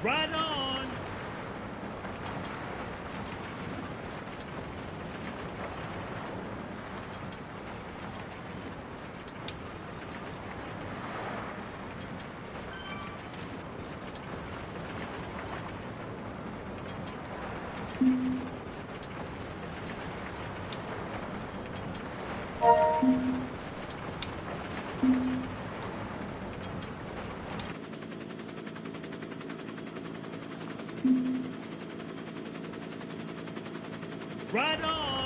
Right on! Right on!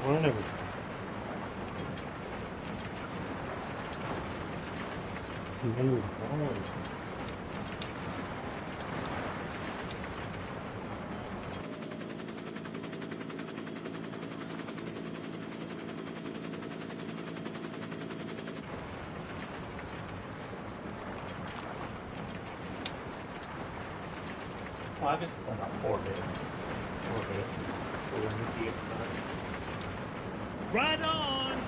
Whatever. No, no. Well, I guess it's not 4 minutes. 4 minutes. We're going to be Right on!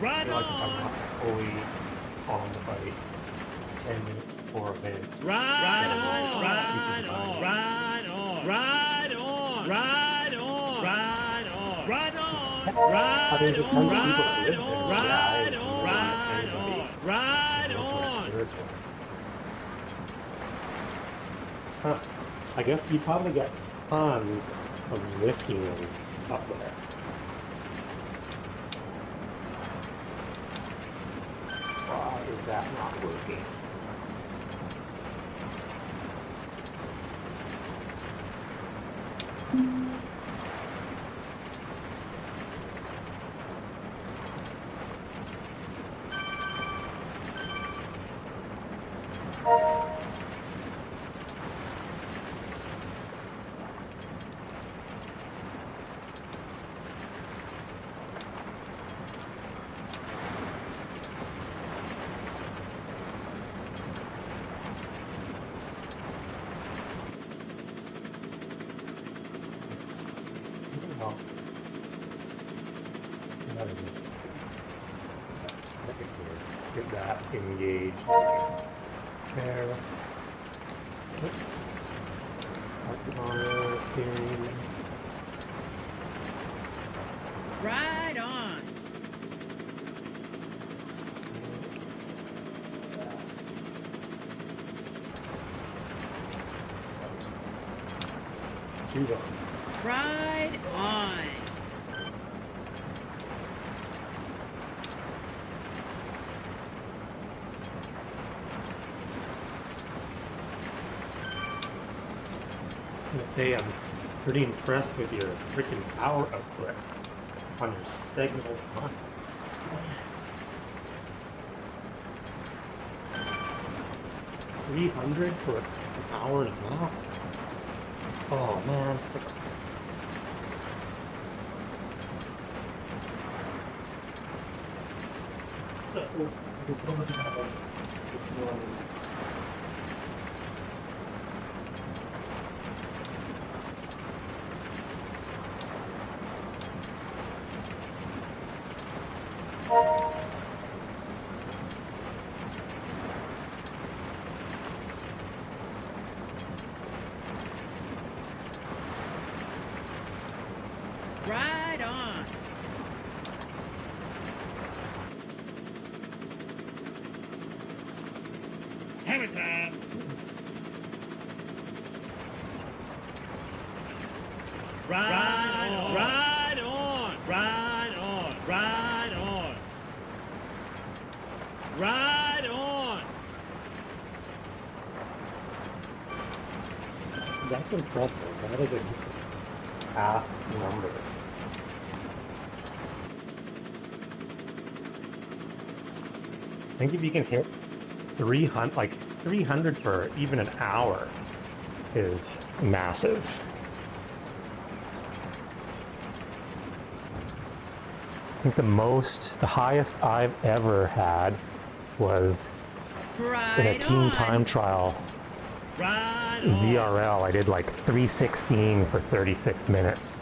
Right I feel like if I'm on! not fully on the bike, 10 minutes before event. Ride Yeah, on, ride super on, fine. ride on, ride on, ride on, ride on, ride on, I mean, ride there's on, tons of people that ride live there. on, Yeah, I ride agree on, with ride anybody on, in ride the Northwest on. Territories. Huh. I guess you probably get a ton of Zwift healing up there. Why is that not working? Oh, that is it. Let's get that engaged. There. Oops. Monitor, steering. Ride on. Shoes on. Ride on. I'm gonna say I'm pretty impressed with your freaking power output on your signal run. 300 for an hour and a half? Oh man, there's so much of this Ride on. Hammer time. Ride on, ride on, ride on, ride on, ride on. That's impressive. That is a fast number. I think if you can hit 300, like 300 for even an hour is massive. I think the highest I've ever had was Ride in a team on. time trial Ride on. ZRL. I did like 316 for 36 minutes,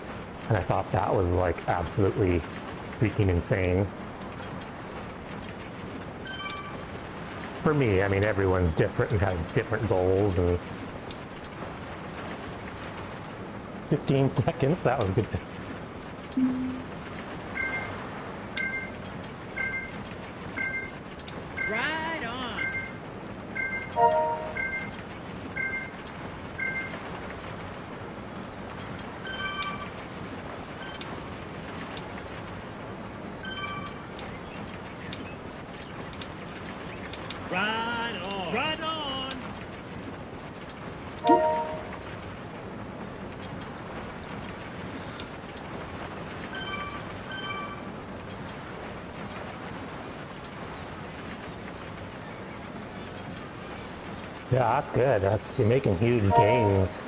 and I thought that was like absolutely freaking insane. For me, I mean, everyone's different and has different goals, and 15 seconds, that was good. Ride on. Ride on. Ride on. Yeah, that's good. You're making huge gains.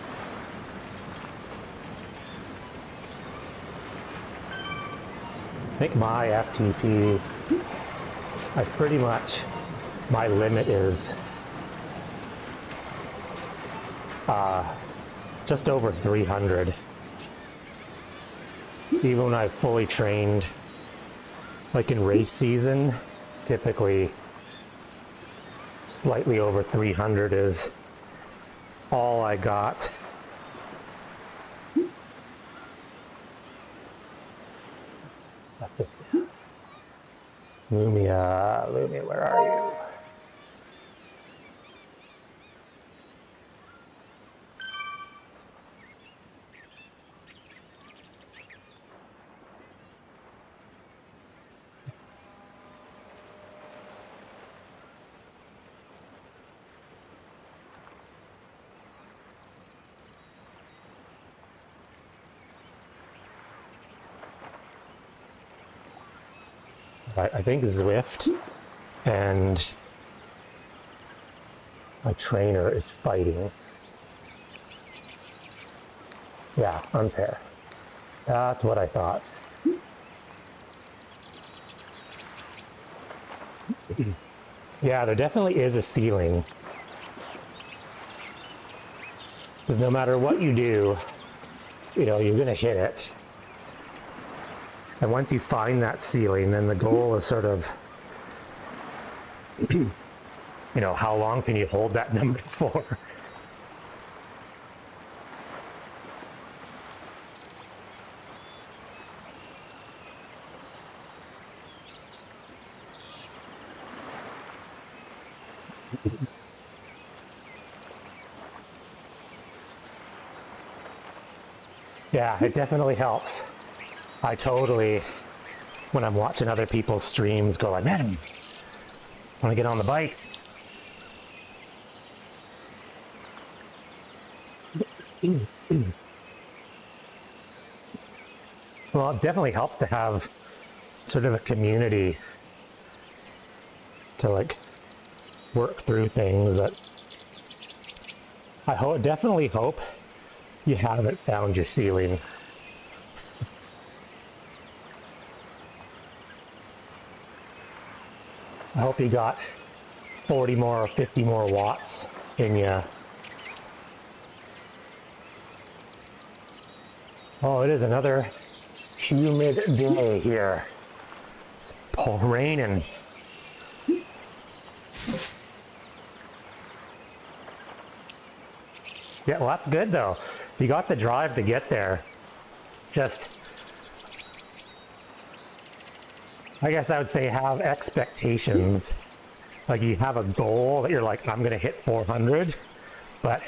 I think my FTP, I pretty much, my limit is just over 300. Even when I've fully trained, like in race season, typically slightly over 300 is all I got. Got this down. Lumia, where are you? I think Zwift and my trainer is fighting. Yeah, unpair. That's what I thought. Yeah, there definitely is a ceiling. Because no matter what you do, you know, you're gonna hit it. And once you find that ceiling, then the goal is sort of, you know, how long can you hold that number for? Yeah, it definitely helps. I totally, when I'm watching other people's streams, go like, man, I want to get on the bike. Well, it definitely helps to have sort of a community to like work through things, but I definitely hope you haven't found your ceiling. I hope you got 40 more or 50 more watts in you. Oh, it is another humid day here. It's raining. Yeah, well, that's good though. You got the drive to get there. Just, I guess I would say have expectations. Like you have a goal that you're like, I'm gonna hit 400, but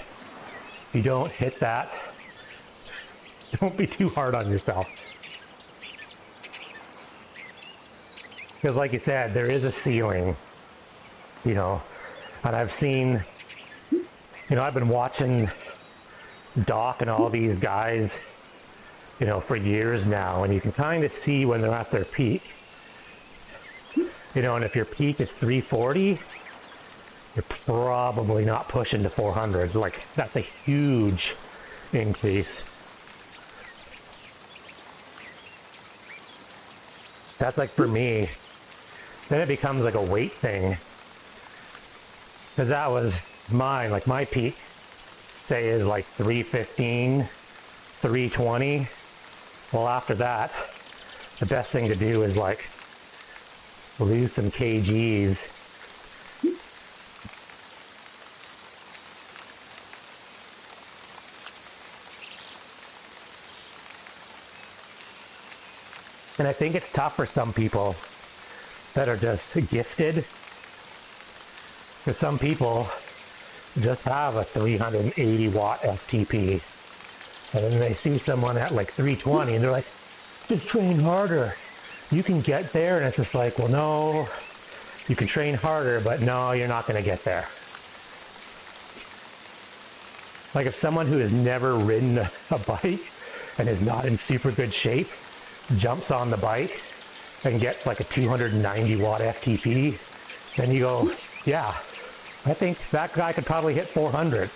you don't hit that, don't be too hard on yourself. Because like you said, there is a ceiling, you know, and I've seen, you know, I've been watching Doc and all these guys, you know, for years now, and you can kind of see when they're at their peak. You know, and if your peak is 340, you're probably not pushing to 400. Like, that's a huge increase. That's like for me, then it becomes like a weight thing. Because that was mine, like my peak, say is like 315, 320. Well, after that, the best thing to do is like lose some kgs. And I think it's tough for some people that are just gifted. Because some people just have a 380 watt FTP. And then they see someone at like 320 and they're like, just train harder. You can get there. And it's just like, well, no, you can train harder, but no, you're not going to get there. Like if someone who has never ridden a bike and is not in super good shape jumps on the bike and gets like a 290 watt FTP, then you go, yeah, I think that guy could probably hit 400.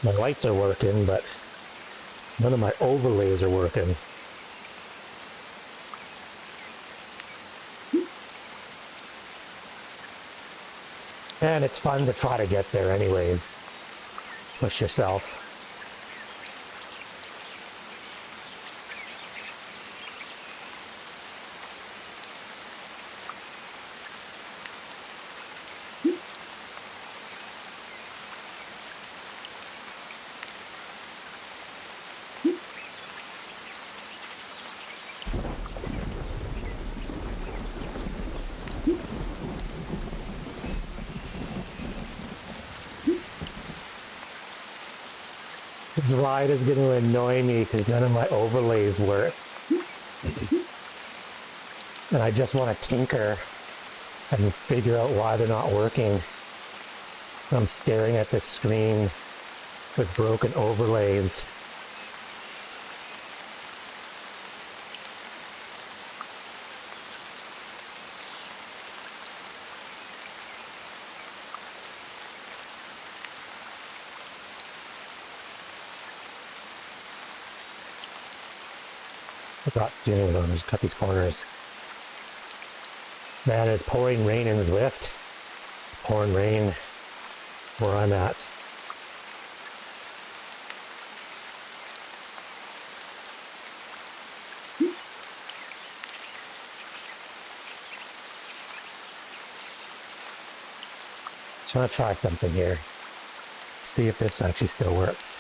My lights are working, but None of my overlays are working. And it's fun to try to get there anyways. Push yourself. This ride is going to annoy me because none of my overlays work. And I just want to tinker and figure out why they're not working. I'm staring at this screen with broken overlays. Forgot steering wheel on, just cut these corners. Man, it's pouring rain in Zwift. It's pouring rain where I'm at. Just want to try something here. See if this actually still works.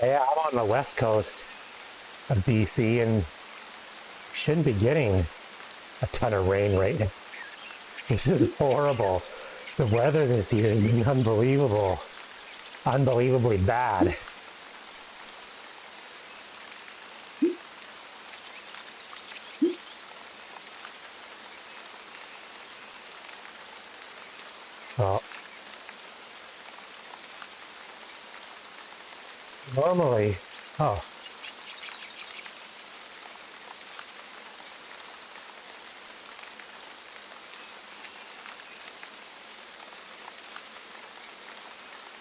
Yeah, I'm on the west coast of BC and shouldn't be getting a ton of rain right now. This is horrible. The weather this year has been unbelievable. Unbelievably bad. Well, normally, oh.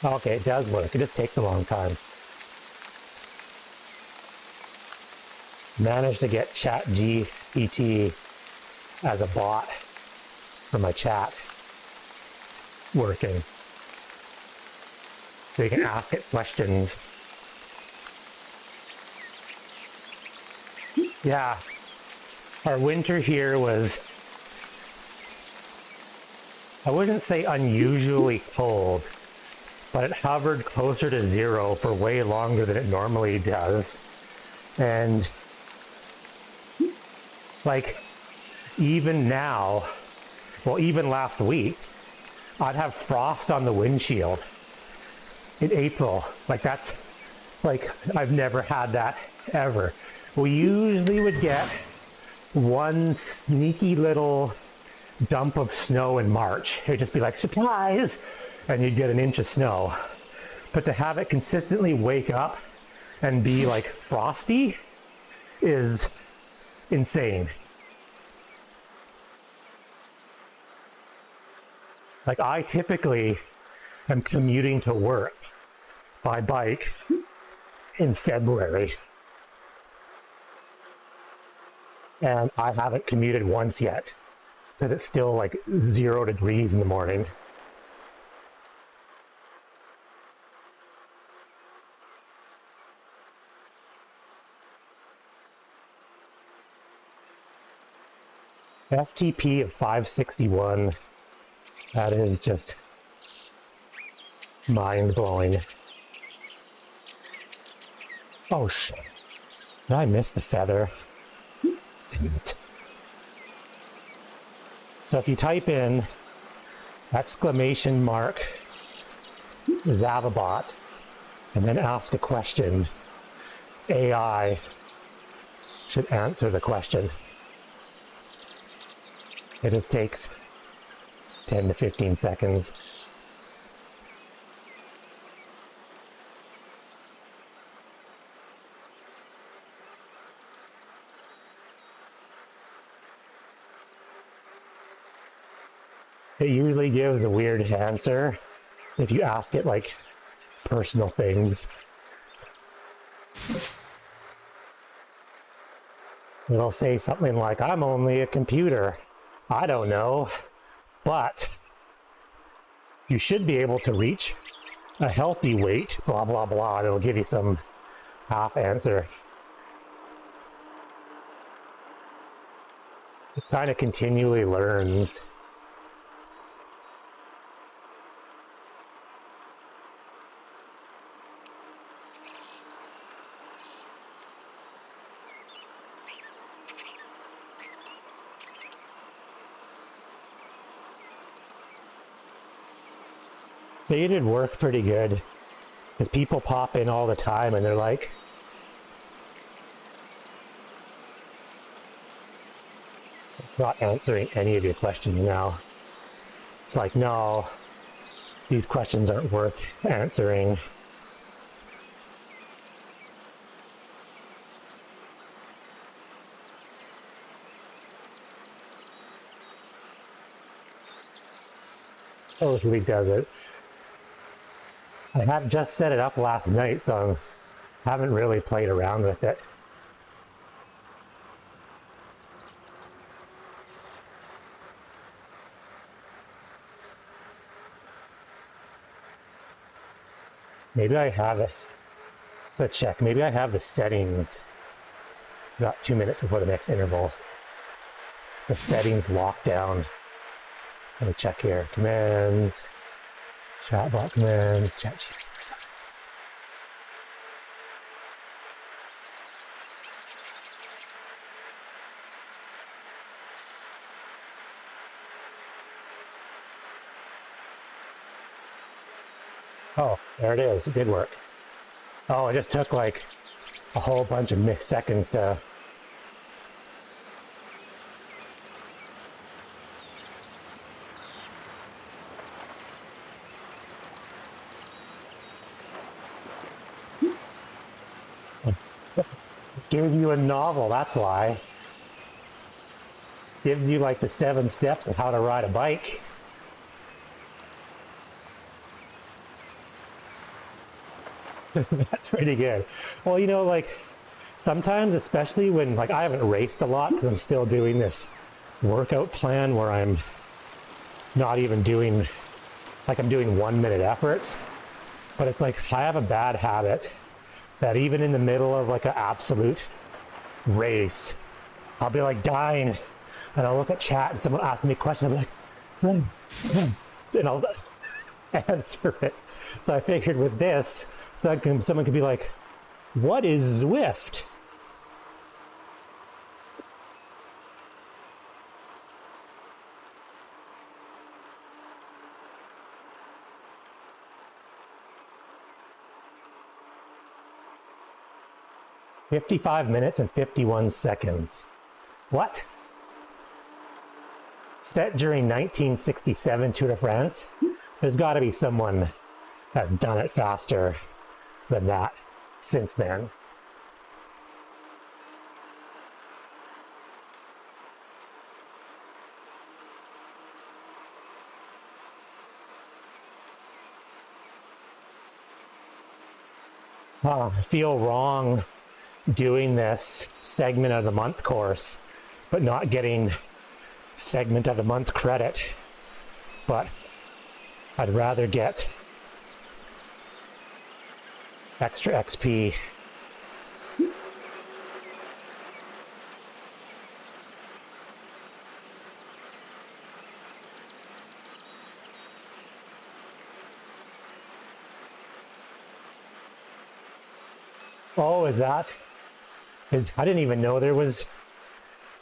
Okay, it does work. It just takes a long time. Managed to get ChatGPT as a bot for my chat working. So you can ask it questions. Yeah, our winter here was, I wouldn't say unusually cold, but it hovered closer to 0 for way longer than it normally does. And like even now, well, even last week, I'd have frost on the windshield in April. Like that's, like I've never had that ever. We usually would get one sneaky little dump of snow in March. It'd just be like, surprise! And you'd get an inch of snow. But to have it consistently wake up and be like frosty is insane. Like I typically am commuting to work by bike in February. And I haven't commuted once yet because it's still like 0 degrees in the morning. FTP of 561. That is just mind-blowing. Oh shit. Did I miss the feather? Didn't. So if you type in !Zavabot and then ask a question, AI should answer the question. It just takes 10 to 15 seconds. It usually gives a weird answer if you ask it like personal things. It'll say something like, I'm only a computer. I don't know, but you should be able to reach a healthy weight, blah, blah, blah. It'll give you some half answer. It's kind of continually learns. They did work pretty good, because people pop in all the time and they're like, not answering any of your questions now. It's like, no, these questions aren't worth answering. Oh, he does it. I had just set it up last night, so I haven't really played around with it. Maybe I have it. So check, maybe I have the settings. About 2 minutes before the next interval. The settings locked down. Let me check here. Commands. Chatbot commands, ChatGPT. Oh, there it is. It did work. Oh, it just took like a whole bunch of seconds to... Gave you a novel, that's why. Gives you like the 7 steps of how to ride a bike. That's pretty good. Well, you know, like sometimes, especially when like I haven't raced a lot because I'm still doing this workout plan where I'm not even doing, like I'm doing 1-minute efforts. But it's like I have a bad habit that even in the middle of like an absolute race, I'll be like dying and I'll look at chat and someone asks me a question, I'll be like, and I'll answer it. So I figured with this, someone could be like, what is Zwift? "55 minutes and 51 seconds. What? Set during 1967 Tour de France? There's got to be someone that's done it faster than that since then. I feel wrong doing this segment of the month course, but not getting segment of the month credit. But I'd rather get extra XP. Oh, I didn't even know there was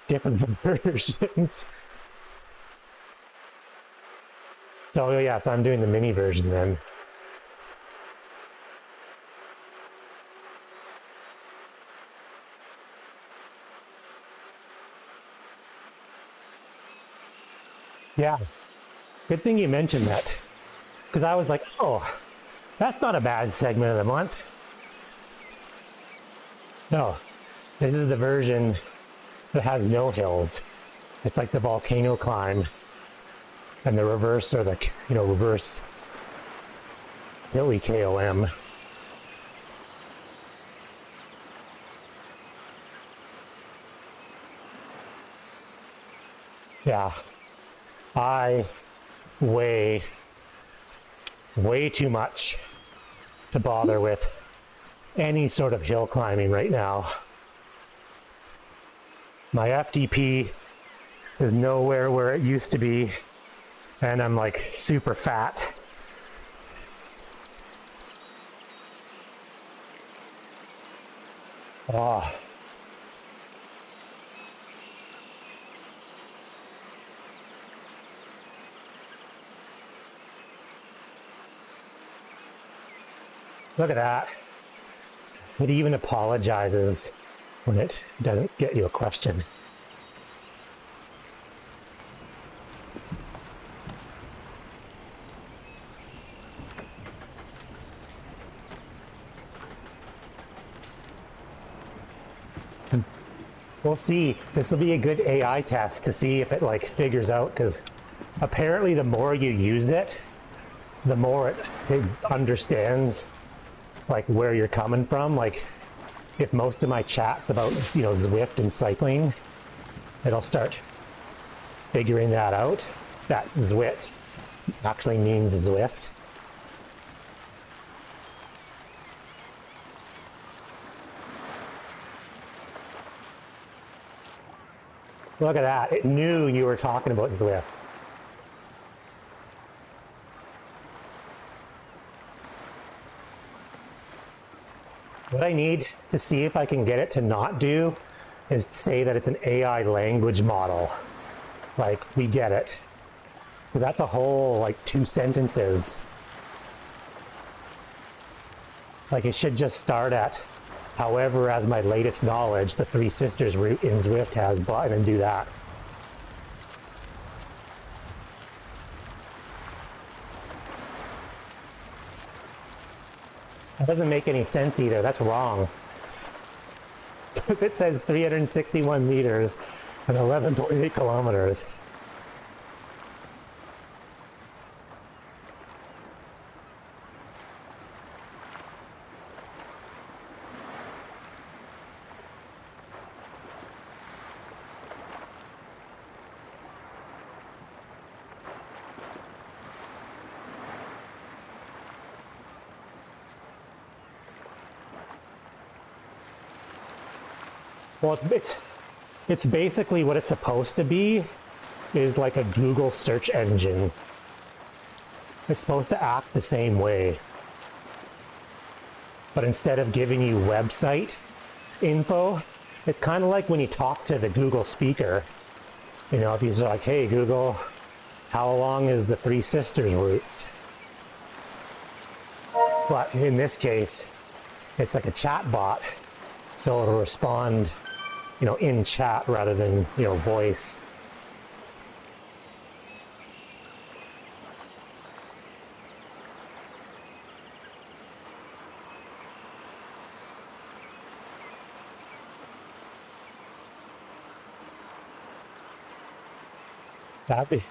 different versions. So yeah, so I'm doing the mini version then. Yeah, good thing you mentioned that, because I was like, oh, that's not a bad segment of the month. No, this is the version that has no hills. It's like the volcano climb, and the reverse, or the, reverse hilly KOM. Yeah, I weigh way too much to bother with any sort of hill climbing right now. My FDP is nowhere where it used to be, and I'm like super fat. Oh. Look at that. It even apologizes when it doesn't get you a question. We'll see. This will be a good AI test to see if it like figures out, because apparently the more you use it, the more it understands like where you're coming from. Like if most of my chat's about, Zwift and cycling, it'll start figuring that out, that Zwift actually means Zwift. Look at that, it knew you were talking about Zwift. What I need to see if I can get it to not do is say that it's an AI language model. Like, we get it. Because that's a whole, like, 2 sentences. Like, it should just start at, however, as my latest knowledge, the Three Sisters route in Zwift has, and then do that. That doesn't make any sense either. That's wrong. It says 361 meters and 11.8 kilometers. Well, it's basically what it's supposed to be, is like a Google search engine. It's supposed to act the same way. But instead of giving you website info, it's kind of like when you talk to the Google speaker. If you're like, hey Google, how long is the Three Sisters routes? But in this case, it's like a chat bot, so it'll respond in chat rather than, voice. That'd be.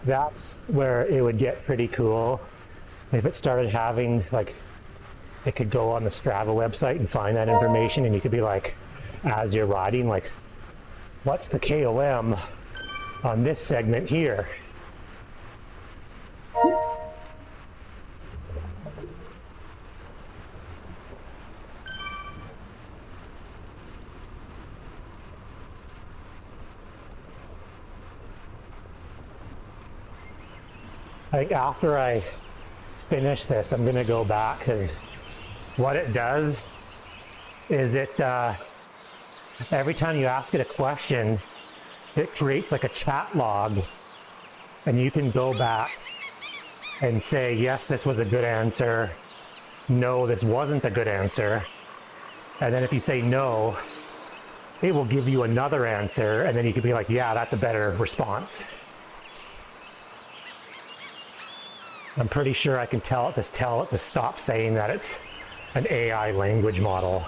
That's where it would get pretty cool if it started having, like, it could go on the Strava website and find that information, and you could be like, as you're riding, like, what's the KOM on this segment here? Like after I finish this, I'm gonna go back, because what it does is it, every time you ask it a question, it creates like a chat log, and you can go back and say, yes, this was a good answer. No, this wasn't a good answer. And then if you say no, it will give you another answer, and then you can be like, yeah, that's a better response. I'm pretty sure I can tell it to stop saying that it's an AI language model.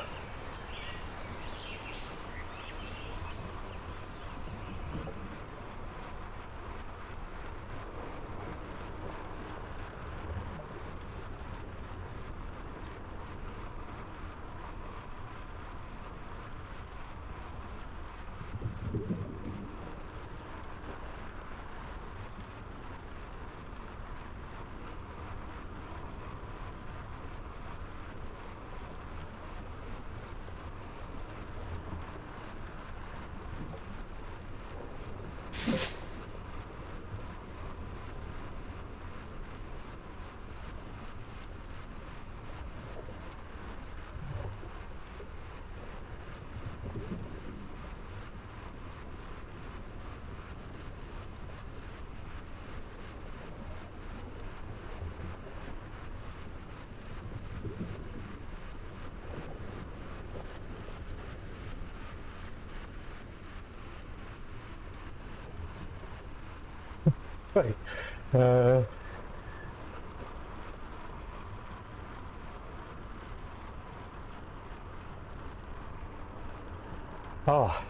Oh,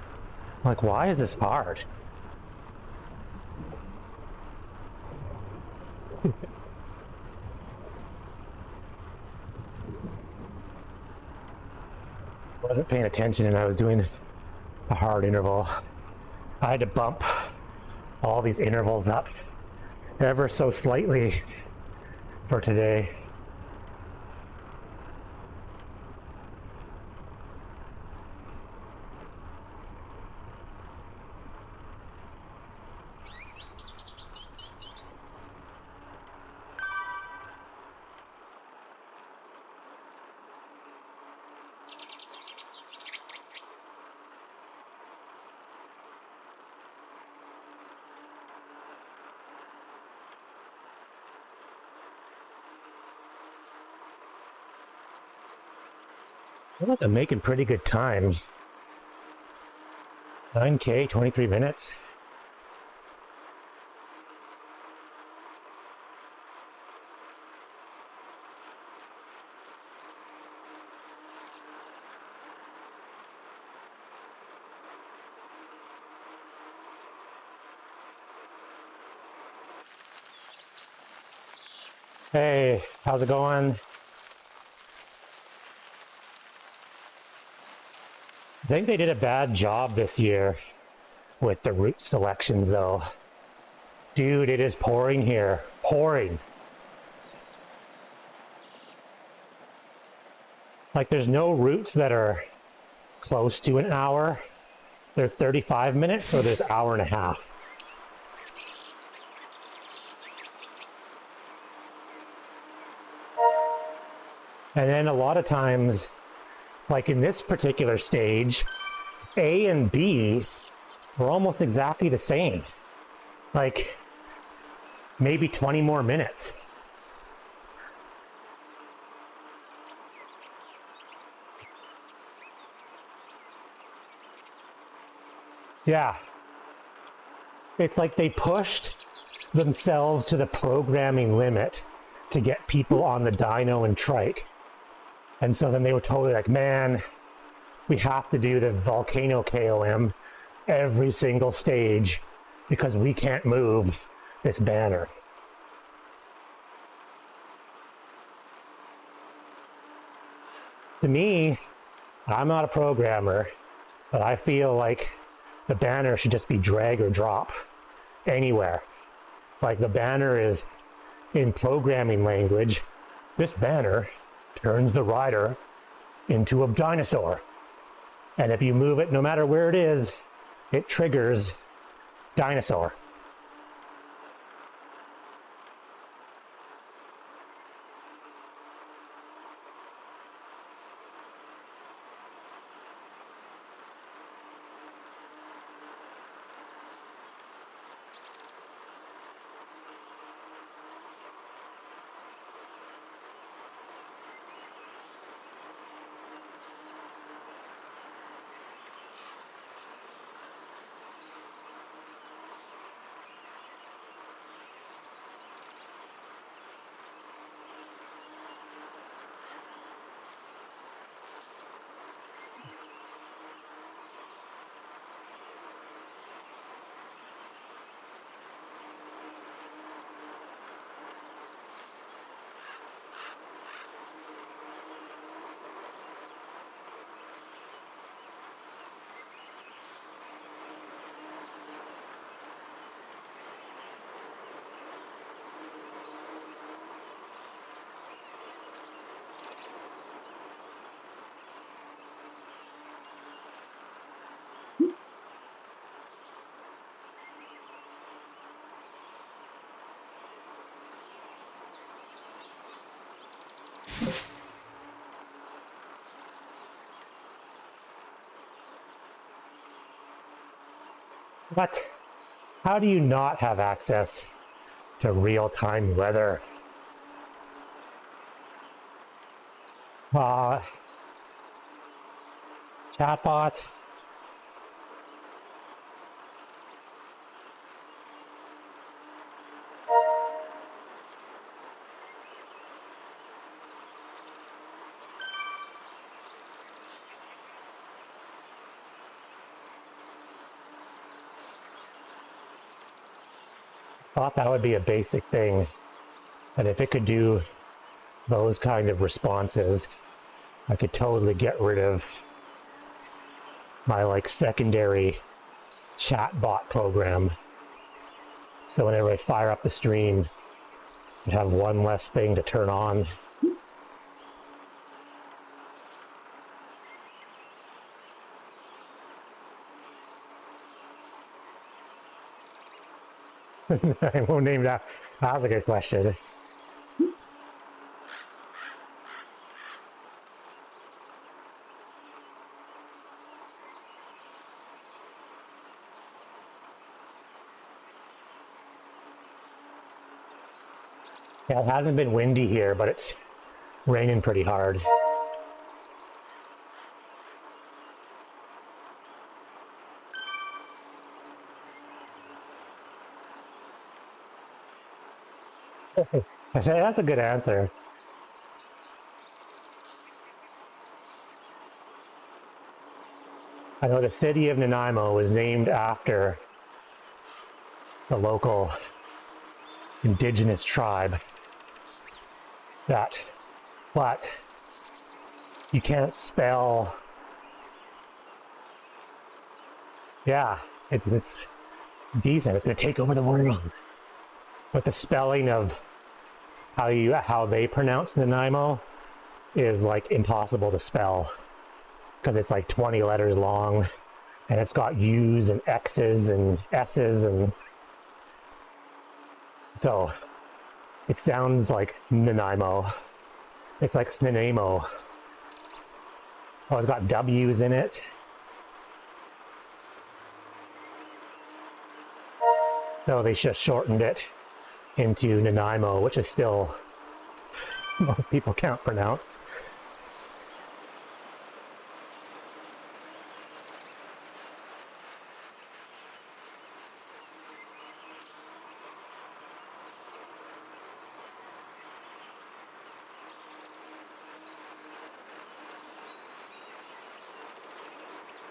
like, why is this hard? I wasn't paying attention and I was doing a hard interval. I had to bump all these intervals up ever so slightly for today. I feel like I'm making pretty good time. 9K, 23 minutes. Hey, how's it going? I think they did a bad job this year with the route selections though. Dude, it is pouring here. Pouring. Like, there's no routes that are close to an hour. They're 35 minutes, so there's hour and a half. And then a lot of times, like in this particular stage, A and B were almost exactly the same. Like, maybe 20 more minutes. Yeah. It's like they pushed themselves to the programming limit to get people on the dyno and trike. And so then they were totally like, man, we have to do the volcano KOM every single stage because we can't move this banner. To me, I'm not a programmer, but I feel like the banner should just be drag or drop anywhere. Like, the banner is in programming language. This banner turns the rider into a dinosaur. And if you move it, no matter where it is, it triggers dinosaur. What? How do you not have access to real-time weather? Chatbot. Thought that would be a basic thing, and if it could do those kind of responses, I could totally get rid of my like secondary chat bot program. So whenever I fire up the stream, I have one less thing to turn on. I won't name that. That's a good question. Yeah, it hasn't been windy here, but it's raining pretty hard. That's a good answer. I know the city of Nanaimo was named after the local indigenous tribe that, but you can't spell, yeah, it's decent, it's gonna take over the world. But the spelling of how they pronounce Nanaimo is like impossible to spell because it's like 20 letters long and it's got U's and X's and S's, and so it sounds like Nanaimo. It's like Snanaimo. Oh, it's got W's in it. So they just shortened it into Nanaimo, which is still, most people can't pronounce.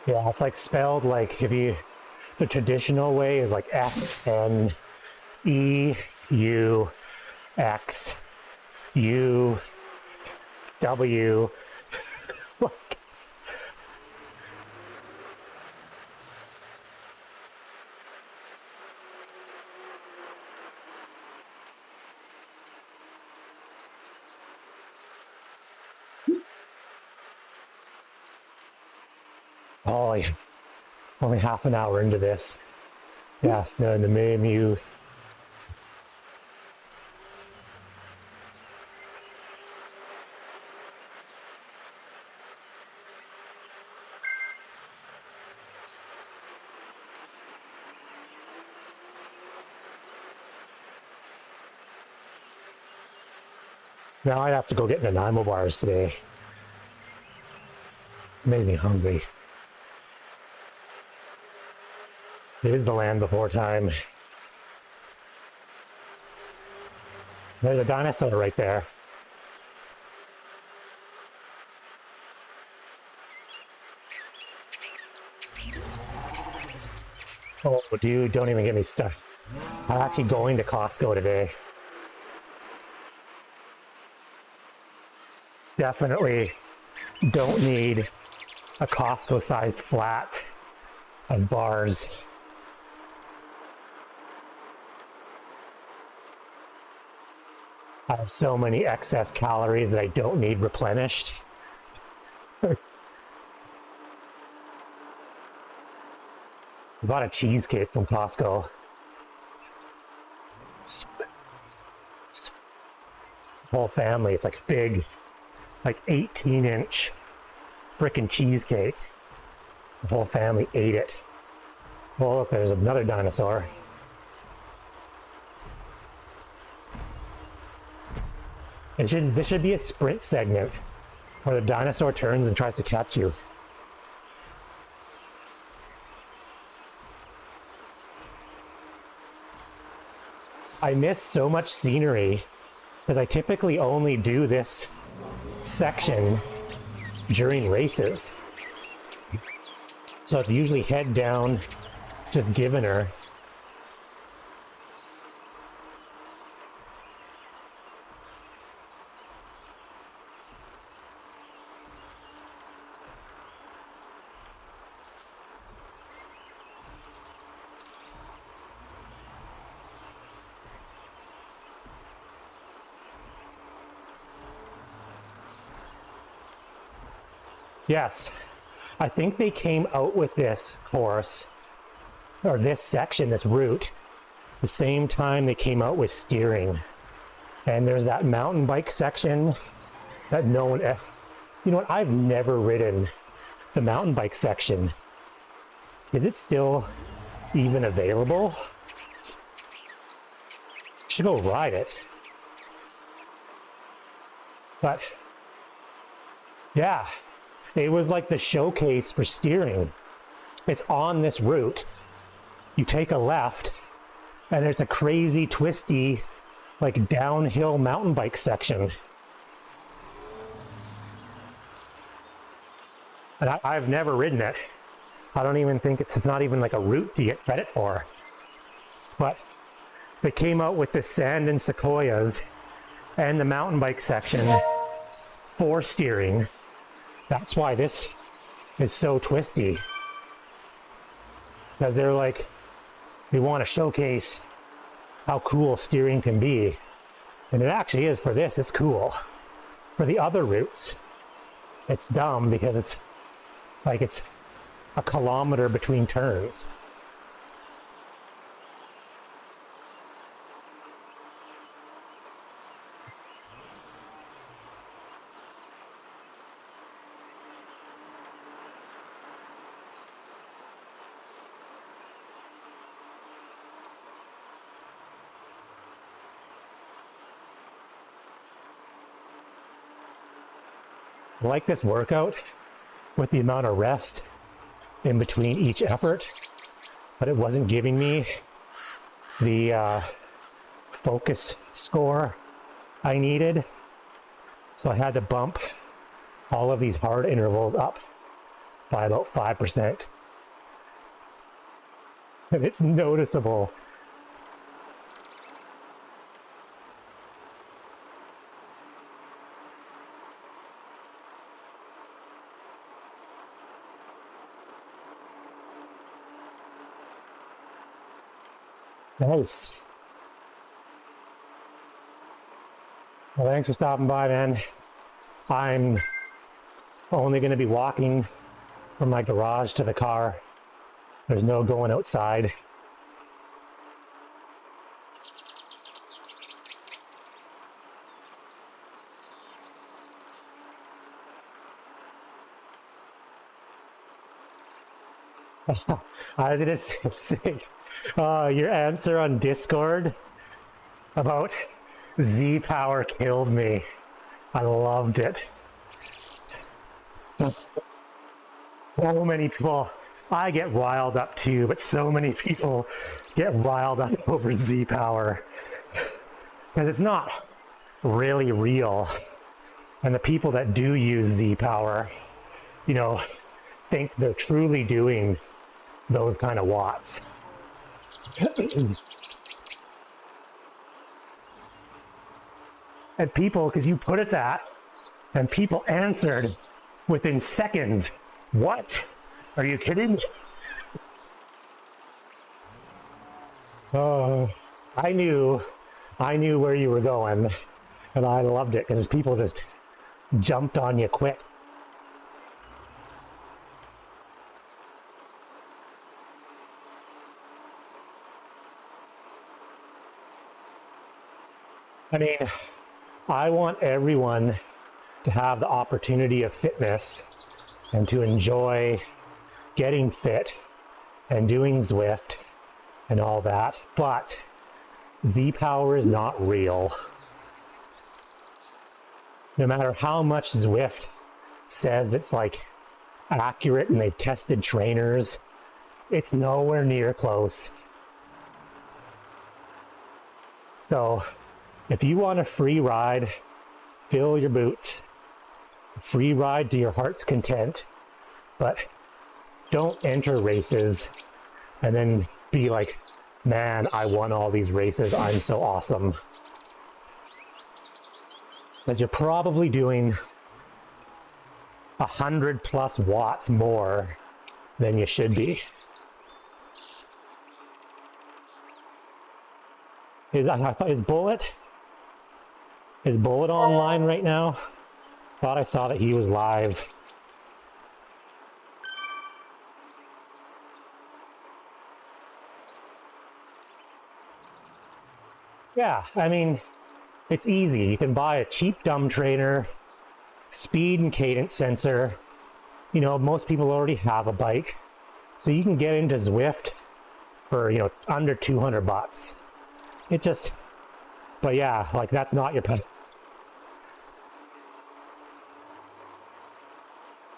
Yeah, it's like spelled like the traditional way is like SNEUXUW. Oh, only half an hour into this. Yes, no, the menu. Now I'd have to go get Nanaimo bars today. It's made me hungry. It is the land before time. There's a dinosaur right there. Oh, dude, don't even get me stuck. I'm actually going to Costco today. Definitely don't need a Costco-sized flat of bars. I have so many excess calories that I don't need replenished. I bought a cheesecake from Costco. Whole family, it's like big, like 18-inch freaking cheesecake. The whole family ate it. Oh, look, there's another dinosaur. This should be a sprint segment where the dinosaur turns and tries to catch you. I miss so much scenery because I typically only do this section during races. So it's usually head down, just giving her. Yes, I think they came out with this course, or this section, this route, the same time they came out with steering. And there's that mountain bike section that no one, you know what, I've never ridden the mountain bike section. Is it still even available? Should go ride it. But yeah, it was like the showcase for steering. It's on this route. You take a left and there's a crazy twisty like downhill mountain bike section. And I've never ridden it. I don't even think it's not even like a route to get credit for. But they came out with the sand and sequoias and the mountain bike section for steering. That's why this is so twisty. Because they're like, they want to showcase how cool steering can be. And it actually is for this, it's cool. For the other routes, it's dumb because it's like it's a kilometer between turns. I like this workout with the amount of rest in between each effort, but it wasn't giving me the focus score I needed. So I had to bump all of these hard intervals up by about 5%. And it's noticeable. Nice. Well, thanks for stopping by, man. I'm only going to be walking from my garage to the car. There's no going outside. I was going to say, your answer on Discord about Z-Power killed me. I loved it. So many people, I get riled up too, but so many people get riled up over Z power because it's not really real. And the people that do use Z power, you know, think they're truly doing those kind of watts. And people, because you put it that, and people answered within seconds. What? Are you kidding? Oh, I knew where you were going, and I loved it because people just jumped on you quick. I mean, I want everyone to have the opportunity of fitness and to enjoy getting fit and doing Zwift and all that, but Z power is not real. No matter how much Zwift says it's like accurate and they've tested trainers, it's nowhere near close. So if you want a free ride, fill your boots. Free ride to your heart's content, but don't enter races and then be like, man, I won all these races, I'm so awesome. Because you're probably doing 100+ watts more than you should be. Is Bullet online right now? Thought I saw that he was live. Yeah, I mean, it's easy. You can buy a cheap dumb trainer, speed and cadence sensor. You know, most people already have a bike. So you can get into Zwift for, you know, under 200 bucks. It just, but yeah, like that's not your pet.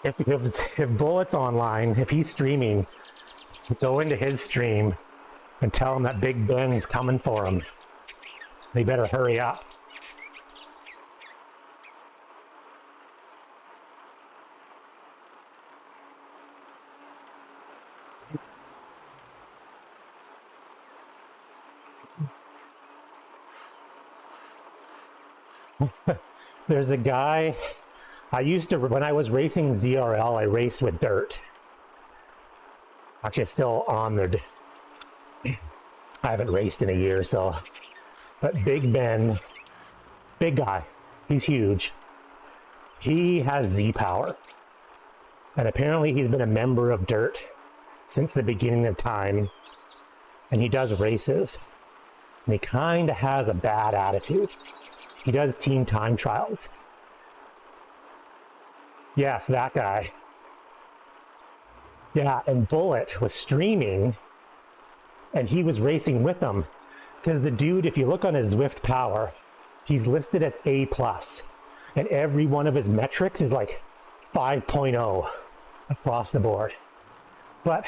If Bullet's online, if he's streaming, go into his stream and tell him that Big Ben's coming for him. They better hurry up. There's a guy, I used to, when I was racing ZRL, I raced with dirt. Actually, it's still on there. I haven't raced in a year, so. But Big Ben, big guy, he's huge. He has Z power. And apparently he's been a member of dirt since the beginning of time. And he does races. And he kind of has a bad attitude. He does team time trials. Yes, that guy. Yeah, and Bullet was streaming and he was racing with them. Because the dude, if you look on his Zwift power, he's listed as A+. And every one of his metrics is like 5.0 across the board. But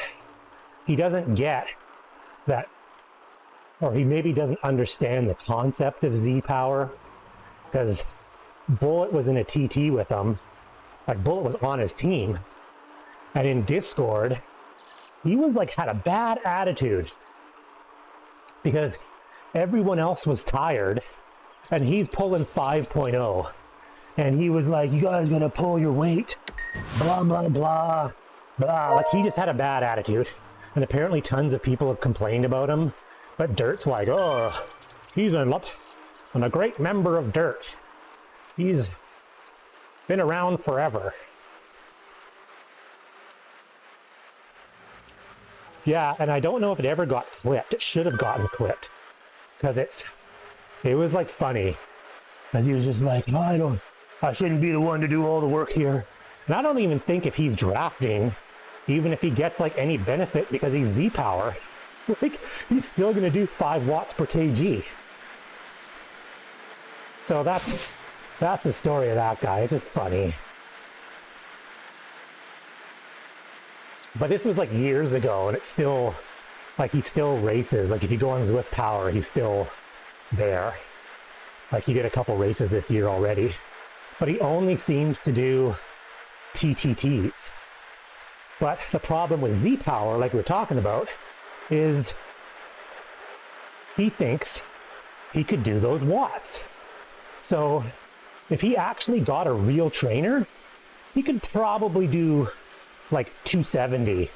he doesn't get that, or he maybe doesn't understand the concept of Z power. Because Bullet was in a TT with him. Like Bullet was on his team. And in Discord, he was like, had a bad attitude. Because everyone else was tired. And he's pulling 5.0. And he was like, you guys gotta pull your weight. Blah, blah, blah. Blah. Like he just had a bad attitude. And apparently tons of people have complained about him. But Dirt's like, oh, he's a great member of Dirt. He's been around forever. Yeah, and I don't know if it ever got clipped. It should have gotten clipped. Because it was like funny. Because he was just like, no, I shouldn't be the one to do all the work here. And I don't even think if he's drafting, even if he gets like any benefit because he's Z power, like he's still gonna do 5 watts per kg. So that's That's the story of that guy. It's just funny. But this was like years ago, and it's still, like, he still races. Like, if you go on Zwift Power, he's still there. Like, he did a couple races this year already. But he only seems to do TTTs. But the problem with Z-Power, like we're talking about, is he thinks he could do those watts. So if he actually got a real trainer, he could probably do like 270.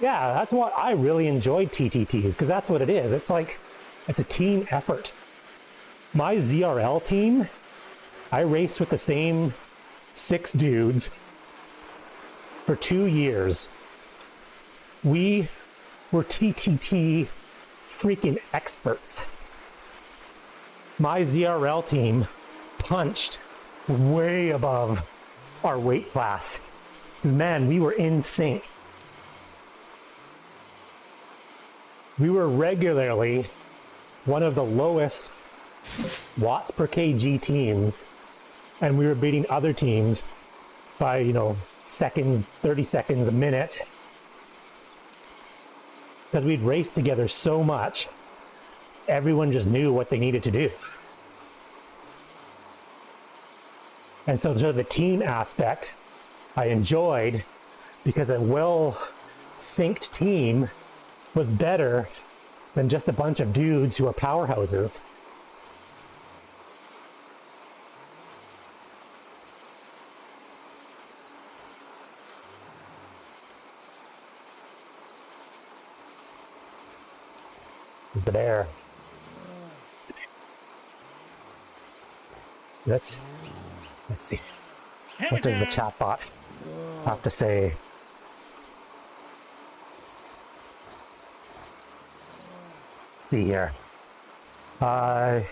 Yeah, that's what I really enjoyed TTTs, because that's what it is. It's like, it's a team effort. My ZRL team, I raced with the same 6 dudes for 2 years. We were TTT freaking experts. My ZRL team punched way above our weight class. Man, we were in sync. We were regularly one of the lowest watts per kg teams, and we were beating other teams by, you know, seconds, 30 seconds a minute, because we'd raced together so much. Everyone just knew what they needed to do. And so the team aspect I enjoyed, because a well-synced team was better than just a bunch of dudes who are powerhouses. Who's the bear? Let's see. What does the chatbot have to say? See here. I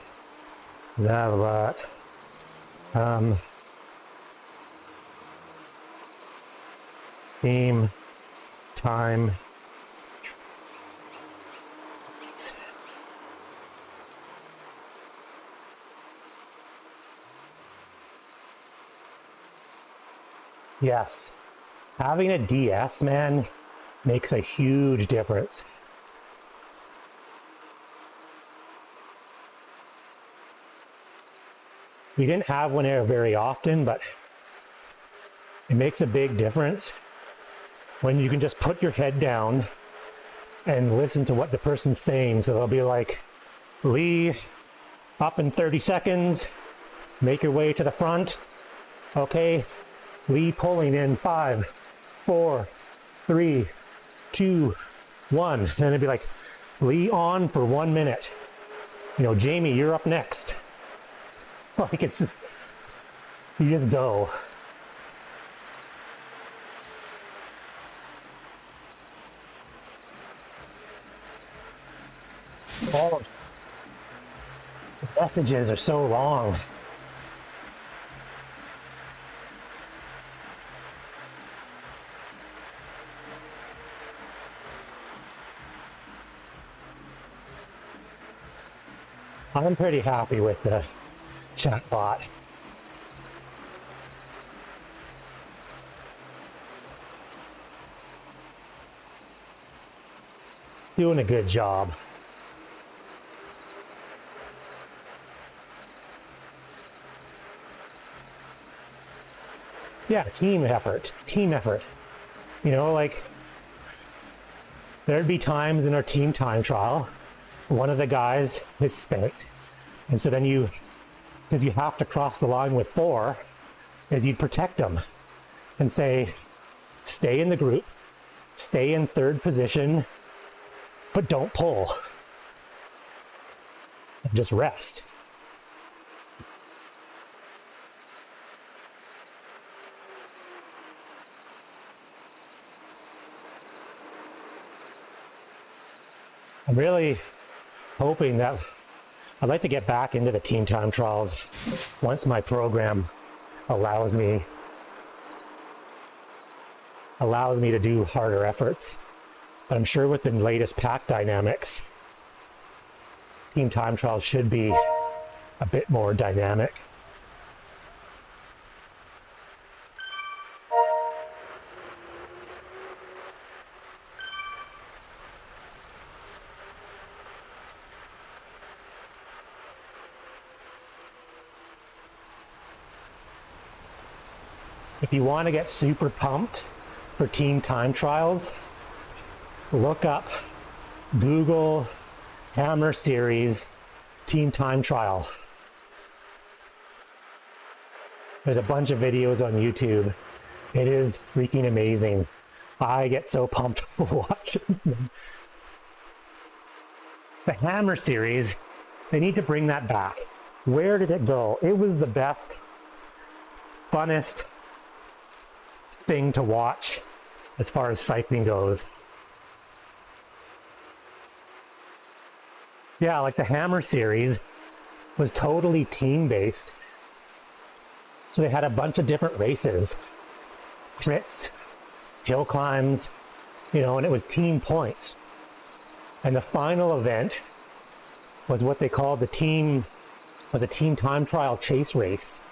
have a lot. Team time. Yes, having a DS, man, makes a huge difference. We didn't have one there very often, but it makes a big difference when you can just put your head down and listen to what the person's saying. So they'll be like, Lee, up in 30 seconds, make your way to the front. Okay, Lee pulling in 5, 4, 3, 2, 1. And it'd be like, Lee on for 1 minute. You know, Jamie, you're up next. Like, it's just, you just go. All the messages are so long. I'm pretty happy with the chatbot. Doing a good job. Yeah, team effort. It's team effort. You know, like, there'd be times in our team time trial, one of the guys is spent. And so then you, because you have to cross the line with 4, is you'd protect them and say, stay in the group, stay in 3rd position, but don't pull. And just rest. I'm really hoping that I'd like to get back into the team time trials once my program allows me to do harder efforts. But I'm sure with the latest pack dynamics, team time trials should be a bit more dynamic. If you want to get super pumped for team time trials, look up Google Hammer Series team time trial. There's a bunch of videos on YouTube. It is freaking amazing. I get so pumped watching them. The Hammer Series, they need to bring that back. Where did it go? It was the best, funnest thing to watch as far as cycling goes. Yeah, like the Hammer Series was totally team-based. So they had a bunch of different races, thrits, hill climbs, you know, and it was team points. And the final event was what they called a team time trial chase race.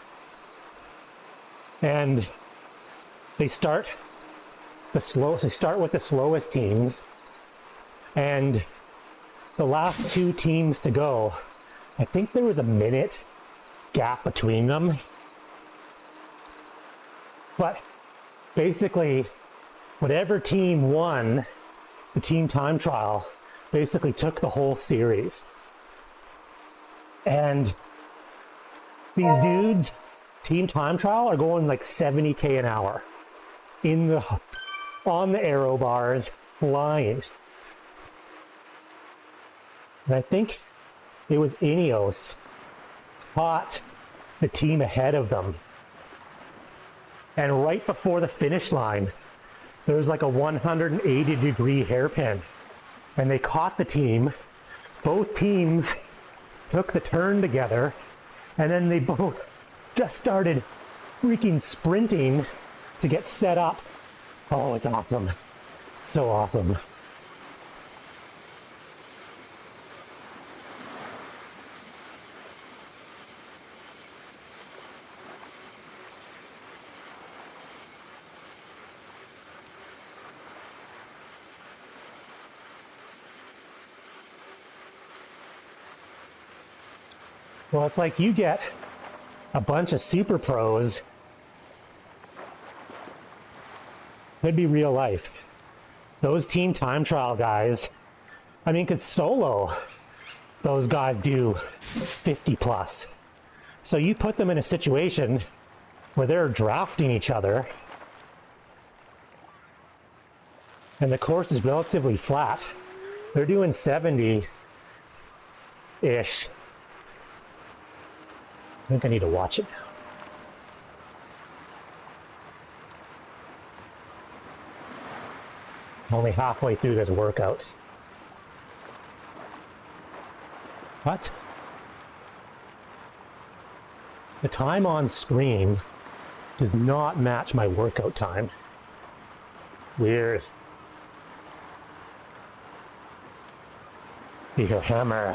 And they start with the slowest teams, and the last two teams to go, I think there was a minute gap between them. But basically, whatever team won the team time trial basically took the whole series. And these dudes, team time trial, are going like 70k an hour on the aero bars, flying. And I think it was Ineos caught the team ahead of them. And right before the finish line, there was like a 180-degree hairpin. And they caught the team. Both teams took the turn together, and then they both just started freaking sprinting to get set up. Oh, it's awesome. So awesome. Well, it's like you get a bunch of super pros. Could be real life. Those team time trial guys, I mean, because solo, those guys do 50 plus. So you put them in a situation where they're drafting each other, and the course is relatively flat. They're doing 70-ish. I think I need to watch it now. Only halfway through this workout. What? The time on screen does not match my workout time. Weird. You hear hammer.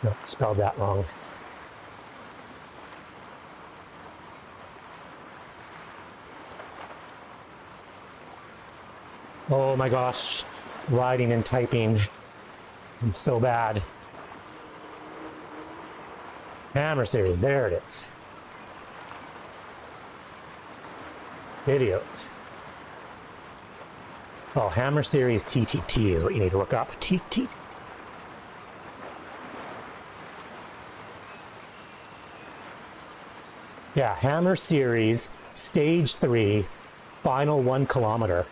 No, spelled that wrong. Oh my gosh, writing and typing. I'm so bad. Hammer Series, there it is. Videos. Oh, Hammer Series TTT is what you need to look up. TT. Yeah, Hammer Series, Stage 3, final 1 kilometer.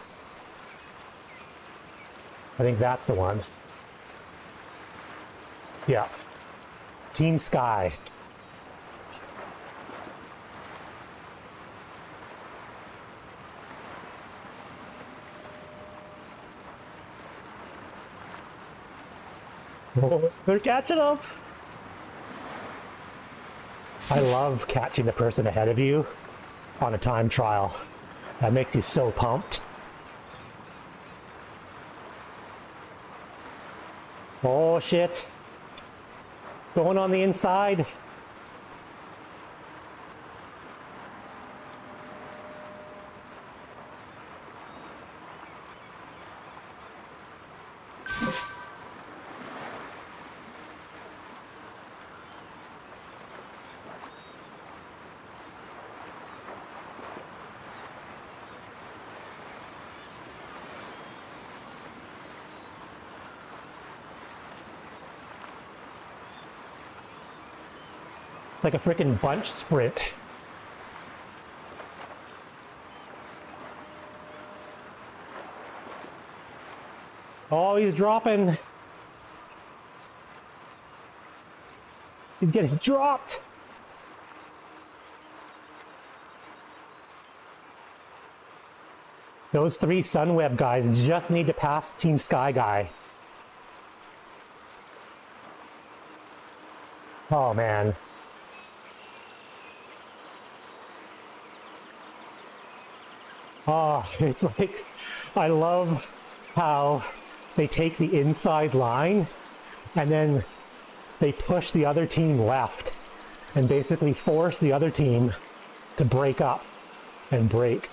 I think that's the one. Yeah. Team Sky. Oh, they're catching up. I love catching the person ahead of you on a time trial. That makes you so pumped. Oh shit. Going on the inside. It's like a freaking bunch sprint. Oh, he's dropping. He's getting dropped. Those three Sunweb guys just need to pass Team Sky Guy. Oh man. Oh, it's like, I love how they take the inside line and then they push the other team left and basically force the other team to break up and break.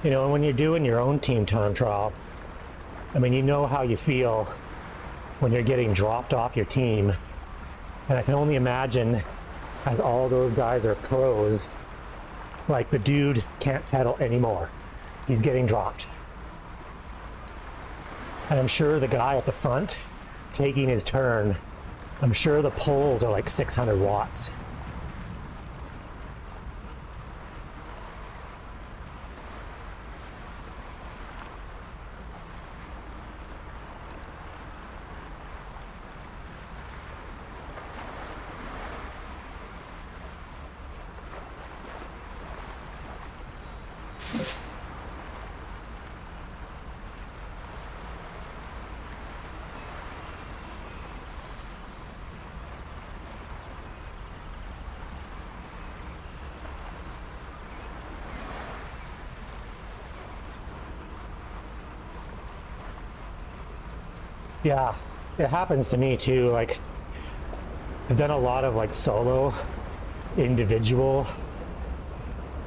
You know, when you're doing your own team time trial, I mean, you know how you feel when you're getting dropped off your team. And I can only imagine, as all those guys are pros, like the dude can't pedal anymore. He's getting dropped. And I'm sure the guy at the front taking his turn, I'm sure the poles are like 600 watts. Yeah, it happens to me too. Like, I've done a lot of like solo, individual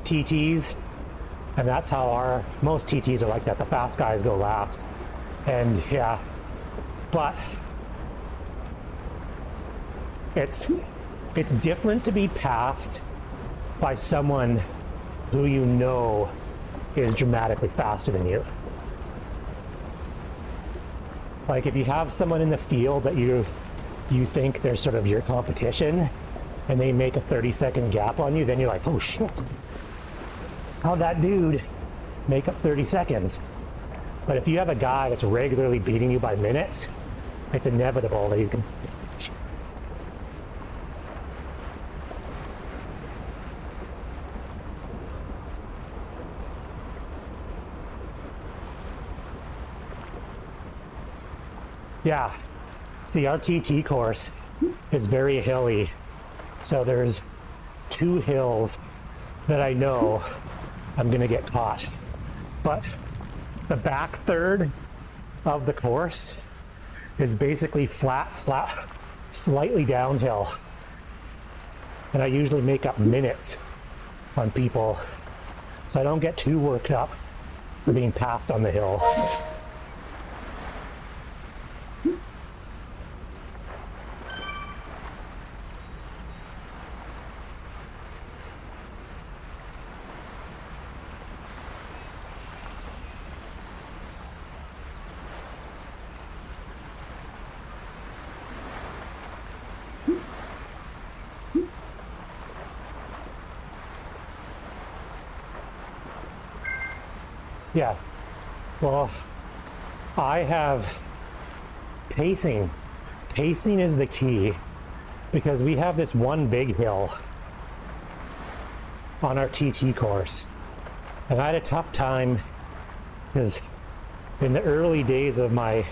TTs, and that's how most TTs are like that. The fast guys go last, and yeah, but it's different to be passed by someone who you know is dramatically faster than you. Like if you have someone in the field that you think they're sort of your competition and they make a 30-second gap on you, then you're like, oh shit. how'd that dude make up 30 seconds? But if you have a guy that's regularly beating you by minutes, it's inevitable that he's going to. Yeah, see, our TT course is very hilly. So there's 2 hills that I know I'm gonna get caught. But the back third of the course is basically flat, slightly downhill. And I usually make up minutes on people, so I don't get too worked up for being passed on the hill. Yeah, well, I have pacing. Pacing is the key because we have this one big hill on our TT course. And I had a tough time because in the early days of my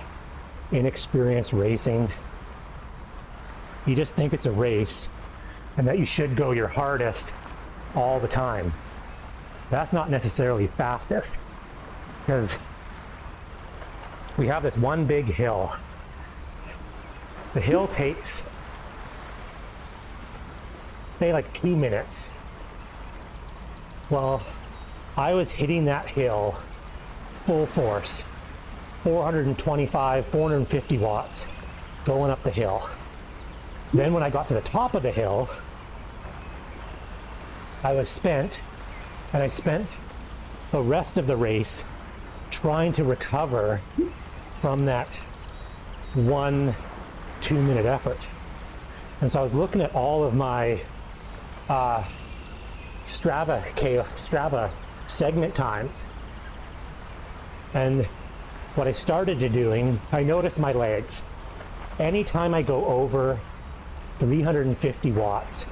inexperienced racing, you just think it's a race and that you should go your hardest all the time. That's not necessarily fastest, because we have this one big hill. The hill takes, say, like 2 minutes. Well, I was hitting that hill full force, 425, 450 watts going up the hill. Then when I got to the top of the hill, I was spent, and I spent the rest of the race trying to recover from that 1-2 minute effort. And so I was looking at all of my Strava segment times, and what I started to doing, I noticed my legs. Anytime I go over 350 watts,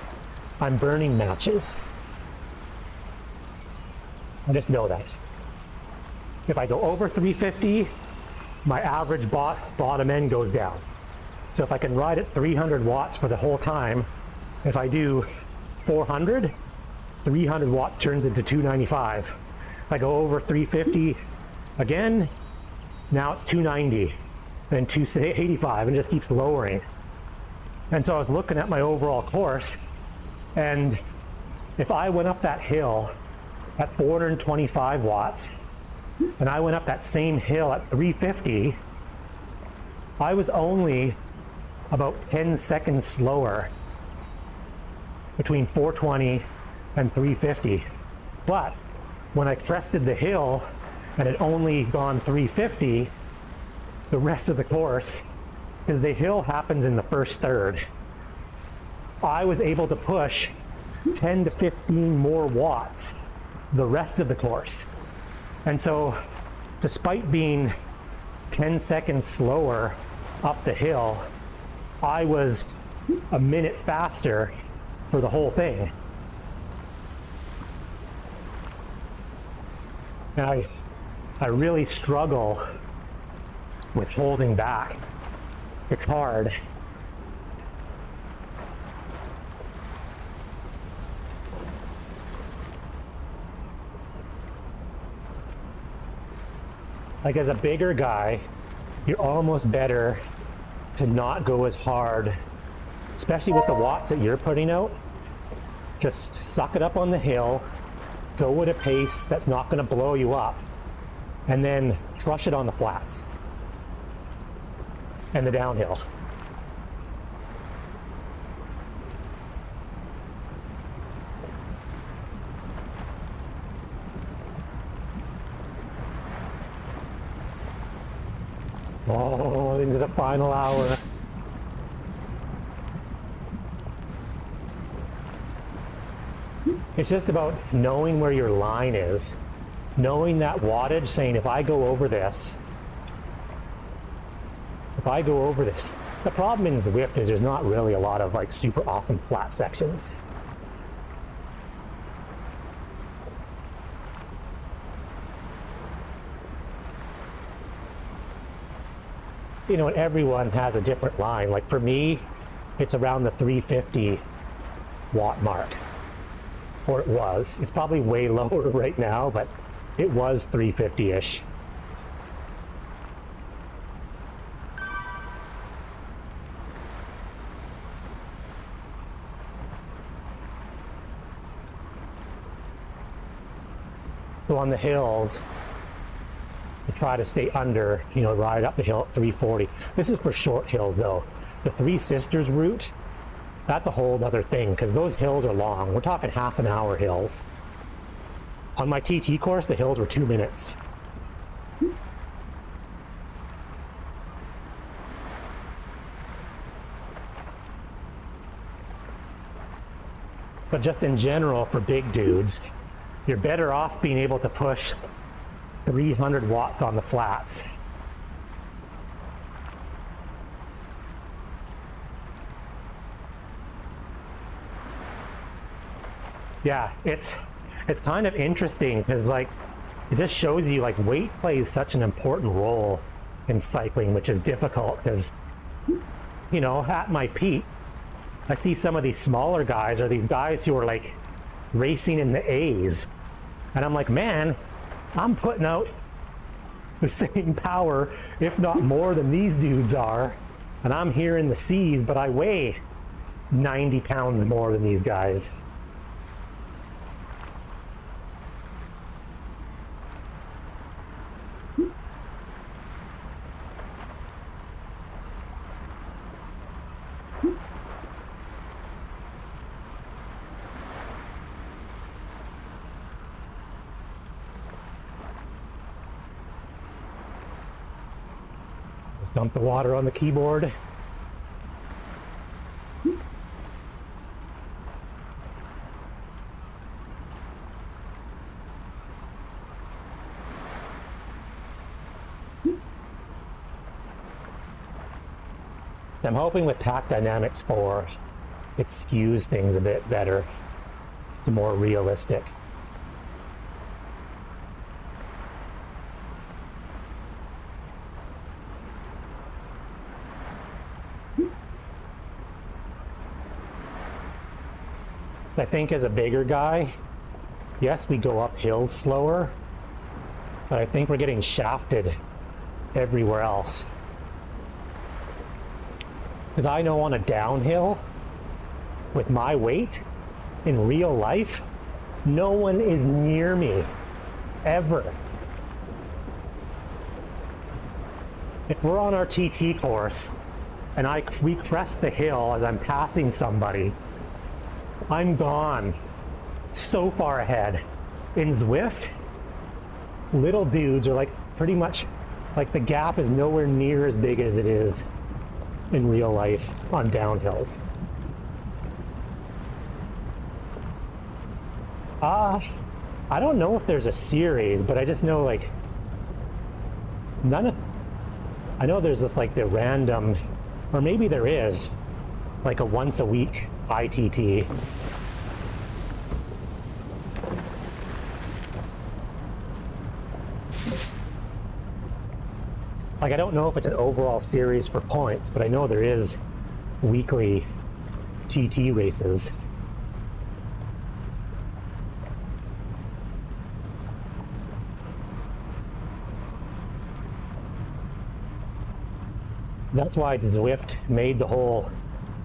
I'm burning matches. I just know that. If I go over 350, my average bottom end goes down. So if I can ride at 300 watts for the whole time, if I do 400, 300 watts turns into 295. If I go over 350 again, now it's 290, then 285, and it just keeps lowering. And so I was looking at my overall course, and if I went up that hill at 425 watts, and I went up that same hill at 350, I was only about 10 seconds slower between 420 and 350. But when I crested the hill and had only gone 350, the rest of the course, because the hill happens in the first third, I was able to push 10 to 15 more watts the rest of the course. And so, despite being 10 seconds slower up the hill, I was a minute faster for the whole thing. And I really struggle with holding back. It's hard. Like, as a bigger guy, you're almost better to not go as hard, especially with the watts that you're putting out. Just suck it up on the hill, go at a pace that's not going to blow you up, and then crush it on the flats and the downhill. Oh, into the final hour. It's just about knowing where your line is, knowing that wattage, saying if I go over this, the problem in Zwift is there's not really a lot of like super awesome flat sections. You know, and everyone has a different line. Like for me, it's around the 350 watt mark, or it was. It's probably way lower right now, but it was 350-ish. So on the hills, I try to stay under, you know, ride up the hill at 340. This is for short hills though. The Three Sisters route, that's a whole other thing because those hills are long. We're talking half an hour hills. On my TT course, the hills were 2 minutes. But just in general, for big dudes, you're better off being able to push 300 watts on the flats. Yeah, it's kind of interesting because like it just shows you like weight plays such an important role in cycling, which is difficult because, you know, at my peak, I see some of these smaller guys or these guys who are like racing in the A's, and I'm like, man, I'm putting out the same power, if not more than these dudes are, and I'm here in the C's, but I weigh 90 pounds more than these guys. Just dump the water on the keyboard. I'm hoping with Pack Dynamics 4, it skews things a bit better. It's more realistic. I think as a bigger guy, yes, we go up hills slower, but I think we're getting shafted everywhere else. Because I know on a downhill, with my weight, in real life, no one is near me, ever. If we're on our TT course, and we crest the hill as I'm passing somebody, I'm gone, so far ahead. In Zwift, little dudes are like pretty much, like the gap is nowhere near as big as it is in real life on downhills. I don't know if there's a series, but I just know like I know there's just like the random, or maybe there is, like a once a week ITT. Like I don't know if it's an overall series for points, but I know there is weekly TT races. That's why Zwift made the whole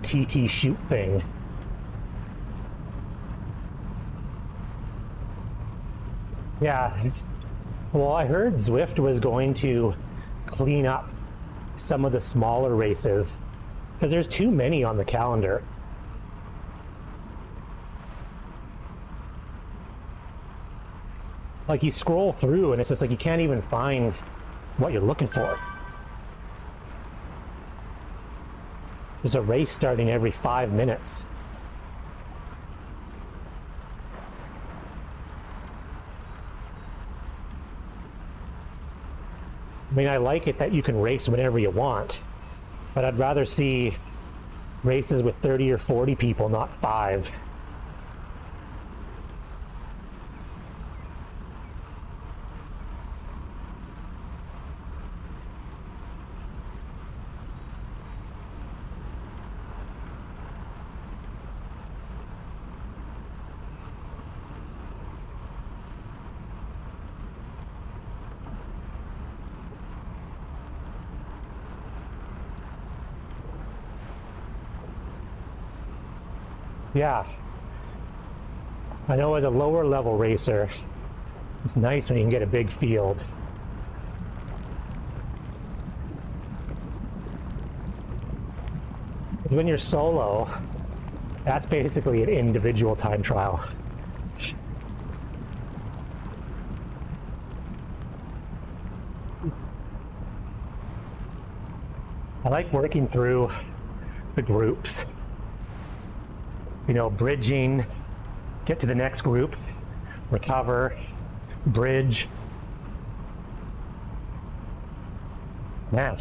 TT shoot thing. Yeah, well, I heard Zwift was going to clean up some of the smaller races because there's too many on the calendar. Like you scroll through and it's just like you can't even find what you're looking for. There's a race starting every 5 minutes. I mean, I like it that you can race whenever you want, but I'd rather see races with 30 or 40 people, not 5. Yeah, I know as a lower level racer, it's nice when you can get a big field. Because when you're solo, that's basically an individual time trial. I like working through the groups. You know, bridging, get to the next group, recover, bridge. Man,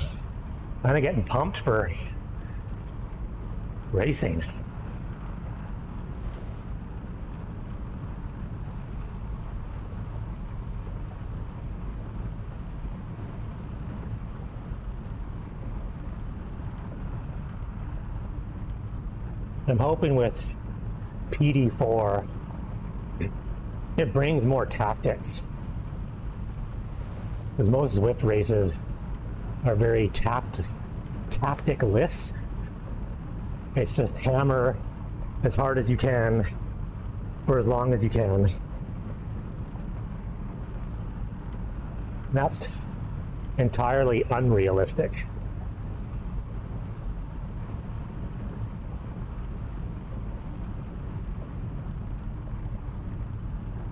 kind of getting pumped for racing. I'm hoping with PD4, it brings more tactics. Because most Zwift races are very tacticless. It's just hammer as hard as you can for as long as you can. That's entirely unrealistic.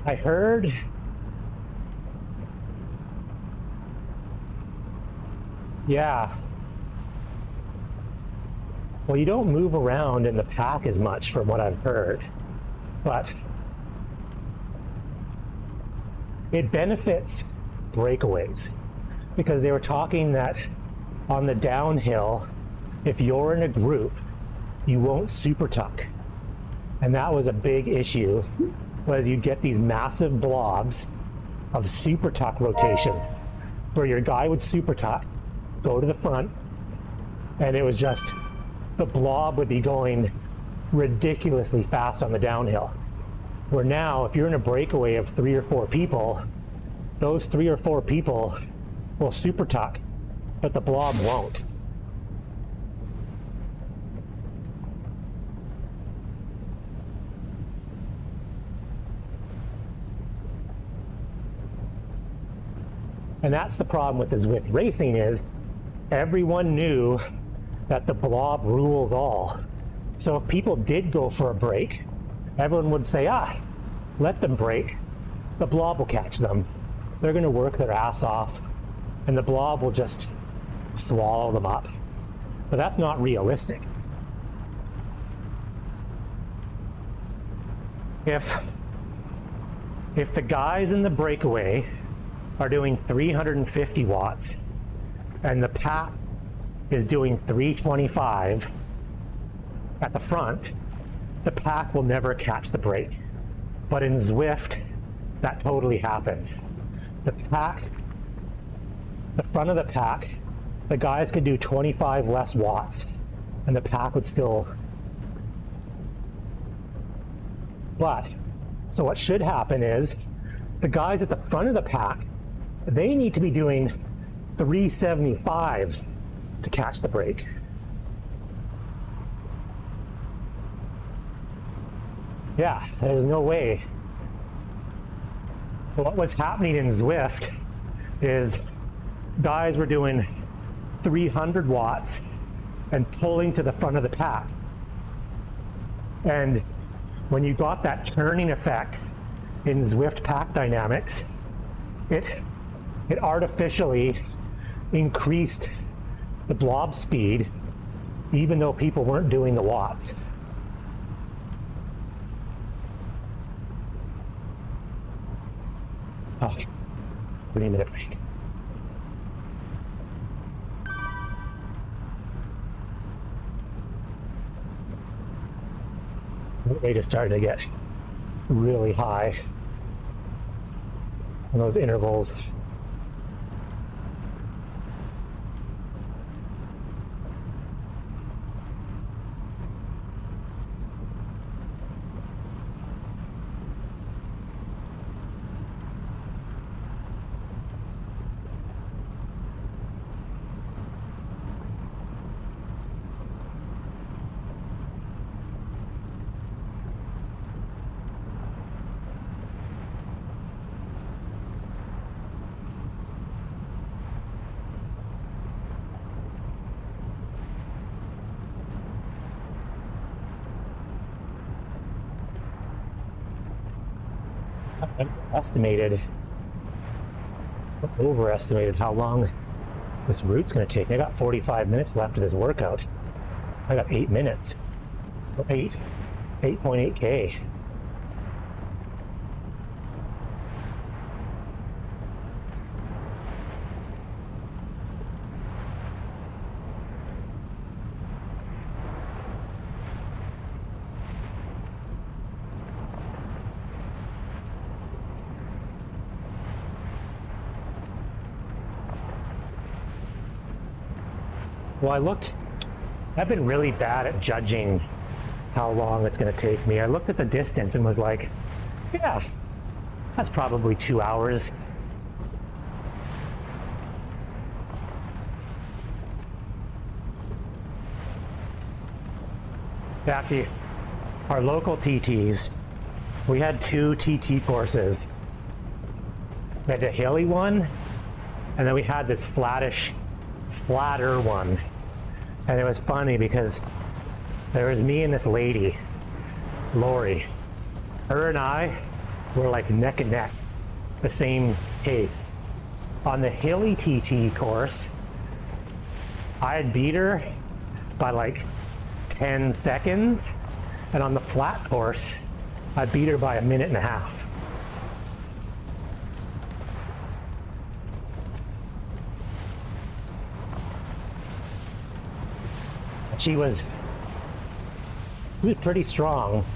I heard yeah. Well, you don't move around in the pack as much from what I've heard, but it benefits breakaways because they were talking that on the downhill, if you're in a group, you won't super tuck. And that was a big issue, was you'd get these massive blobs of super tuck rotation where your guy would super tuck, go to the front, and it was just, the blob would be going ridiculously fast on the downhill. Where now, if you're in a breakaway of 3 or 4 people, those 3 or 4 people will super tuck, but the blob won't. And that's the problem with the Zwift racing is everyone knew that the blob rules all. So if people did go for a break, everyone would say, let them break. The blob will catch them. They're going to work their ass off, and the blob will just swallow them up. But that's not realistic. If the guys in the breakaway are doing 350 watts and the pack is doing 325 at the front, the pack will never catch the break. But in Zwift, that totally happened. The pack, the front of the pack, the guys could do 25 less watts and the pack would still. But, so what should happen is the guys at the front of the pack, they need to be doing 375 to catch the break. Yeah, there's no way. What was happening in Zwift is guys were doing 300 watts and pulling to the front of the pack. And when you got that churning effect in Zwift pack dynamics, it artificially increased the blob speed even though people weren't doing the watts. Oh, 3-minute break. They just started to get really high in those intervals. Overestimated how long this route's going to take. I got 45 minutes left of this workout. I got 8 minutes. 8.8K. Well, I've been really bad at judging how long it's going to take me. I looked at the distance and was like, yeah, that's probably 2 hours. Actually, our local TTs, we had 2 TT courses. We had a hilly one, and then we had this flatter one. And it was funny because there was me and this lady, Lori. Her and I were like neck and neck, the same pace. On the hilly TT course, I had beat her by like 10 seconds, and on the flat course, I beat her by a minute and a half. She was pretty strong,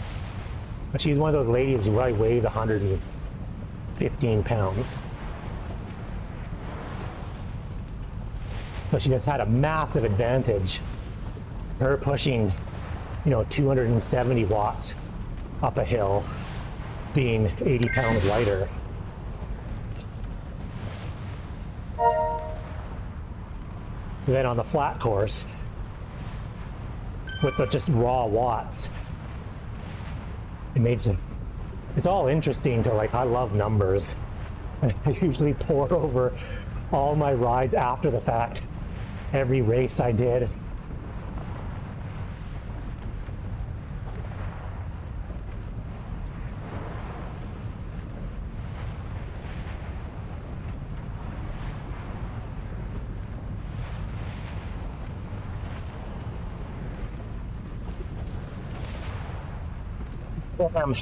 but she's one of those ladies who probably weighs 115 pounds. But she just had a massive advantage. Her pushing, 270 watts up a hill, being 80 pounds lighter. Then on the flat course, with the just raw watts, it's all interesting to I love numbers. I usually pour over all my rides after the fact, every race I did. Um,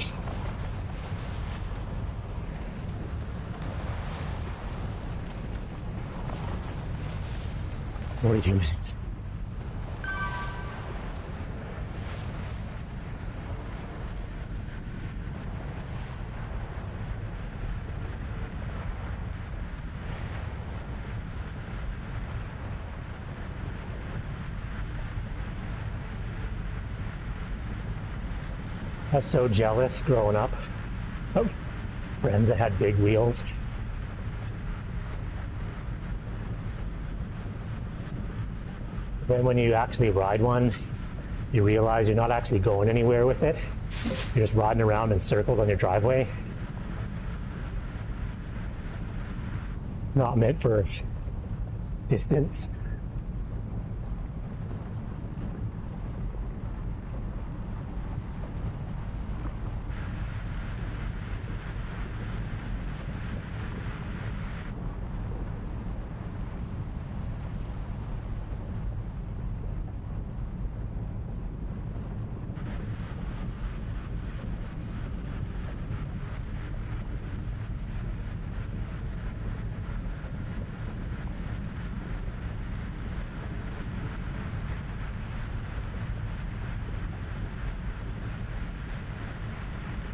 42 minutes. I was so jealous growing up of friends that had big wheels. Then when you actually ride one, you realize you're not actually going anywhere with it. You're just riding around in circles on your driveway. It's not meant for distance.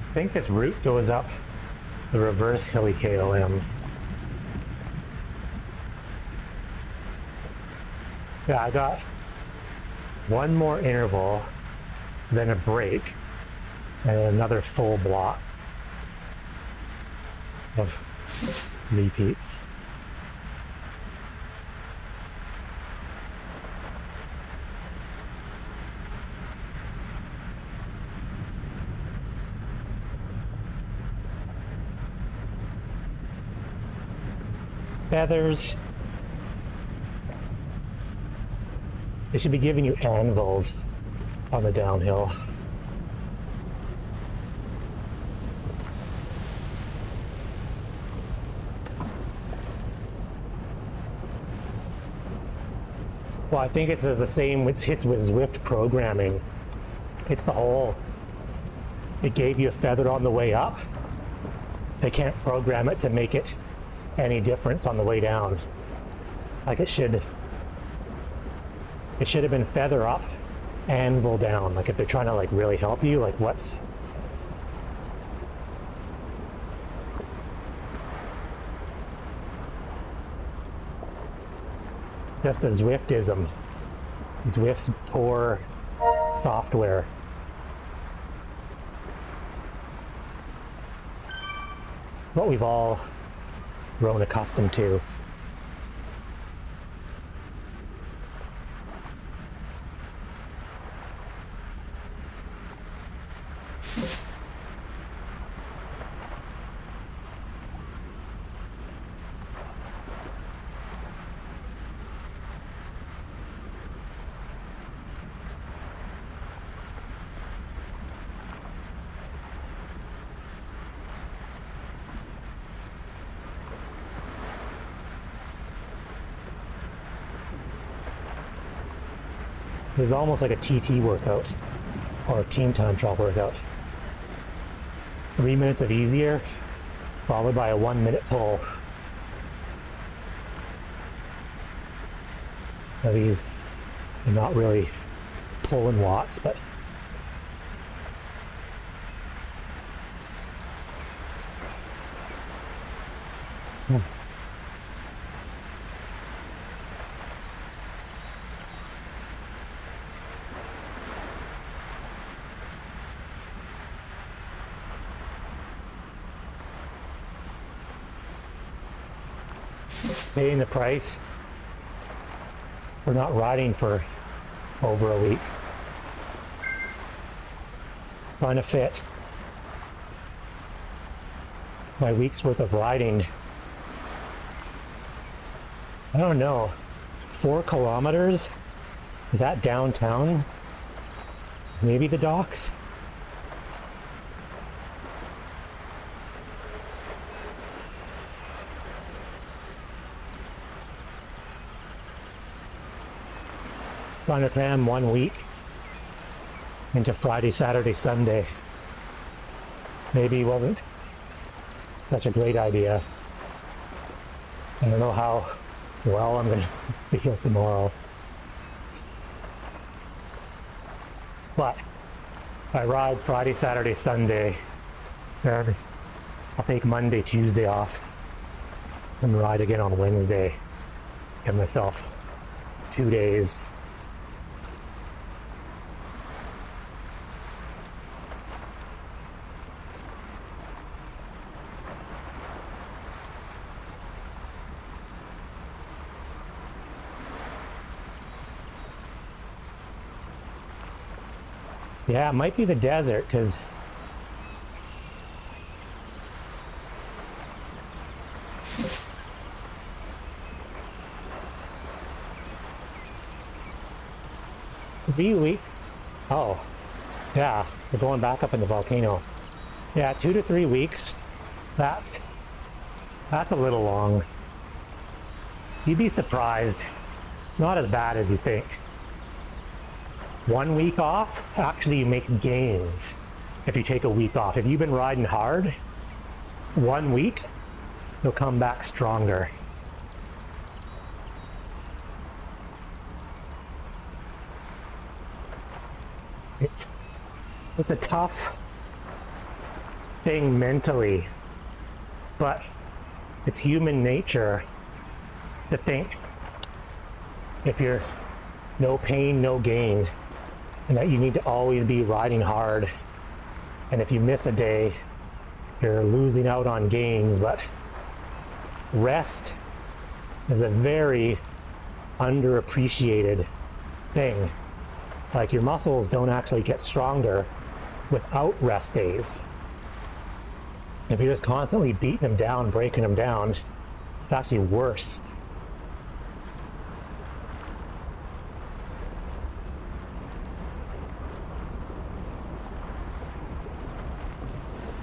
I think this route goes up the reverse hilly KOM. Yeah, I got one more interval, then a break, and another full block of repeats. Feathers. They should be giving you anvils on the downhill. Well, I think it's the same with Zwift programming. It's the whole, it gave you a feather on the way up. They can't program it to make it any difference on the way down. Like it should have been feather up, anvil down. Like if they're trying to like really help you, like what's just a Zwiftism. Zwift's poor software. What we've all grown accustomed to. It was almost like a TT workout or a team time trial workout. It's 3 minutes of easier, followed by a 1 minute pull. Now these are not really pulling watts, but paying the price for not riding for over a week. Trying to fit my week's worth of riding. I don't know, 4 kilometers? Is that downtown? Maybe the docks? Trying to cram 1 week into Friday, Saturday, Sunday. Maybe wasn't such a great idea. I don't know how well I'm gonna feel tomorrow. But I ride Friday, Saturday, Sunday. And I'll take Monday, Tuesday off and ride again on Wednesday. Give myself 2 days. Yeah, it might be the desert, because week. Oh, yeah, we're going back up in the volcano. Yeah, 2 to 3 weeks. That's a little long. You'd be surprised. It's not as bad as you think. 1 week off, actually you make gains if you take a week off. If you've been riding hard, 1 week, you'll come back stronger. It's a tough thing mentally, but it's human nature to think if you're no pain, no gain, and that you need to always be riding hard. And if you miss a day, you're losing out on gains. But rest is a very underappreciated thing. Like, your muscles don't actually get stronger without rest days. If you're just constantly beating them down, breaking them down, it's actually worse.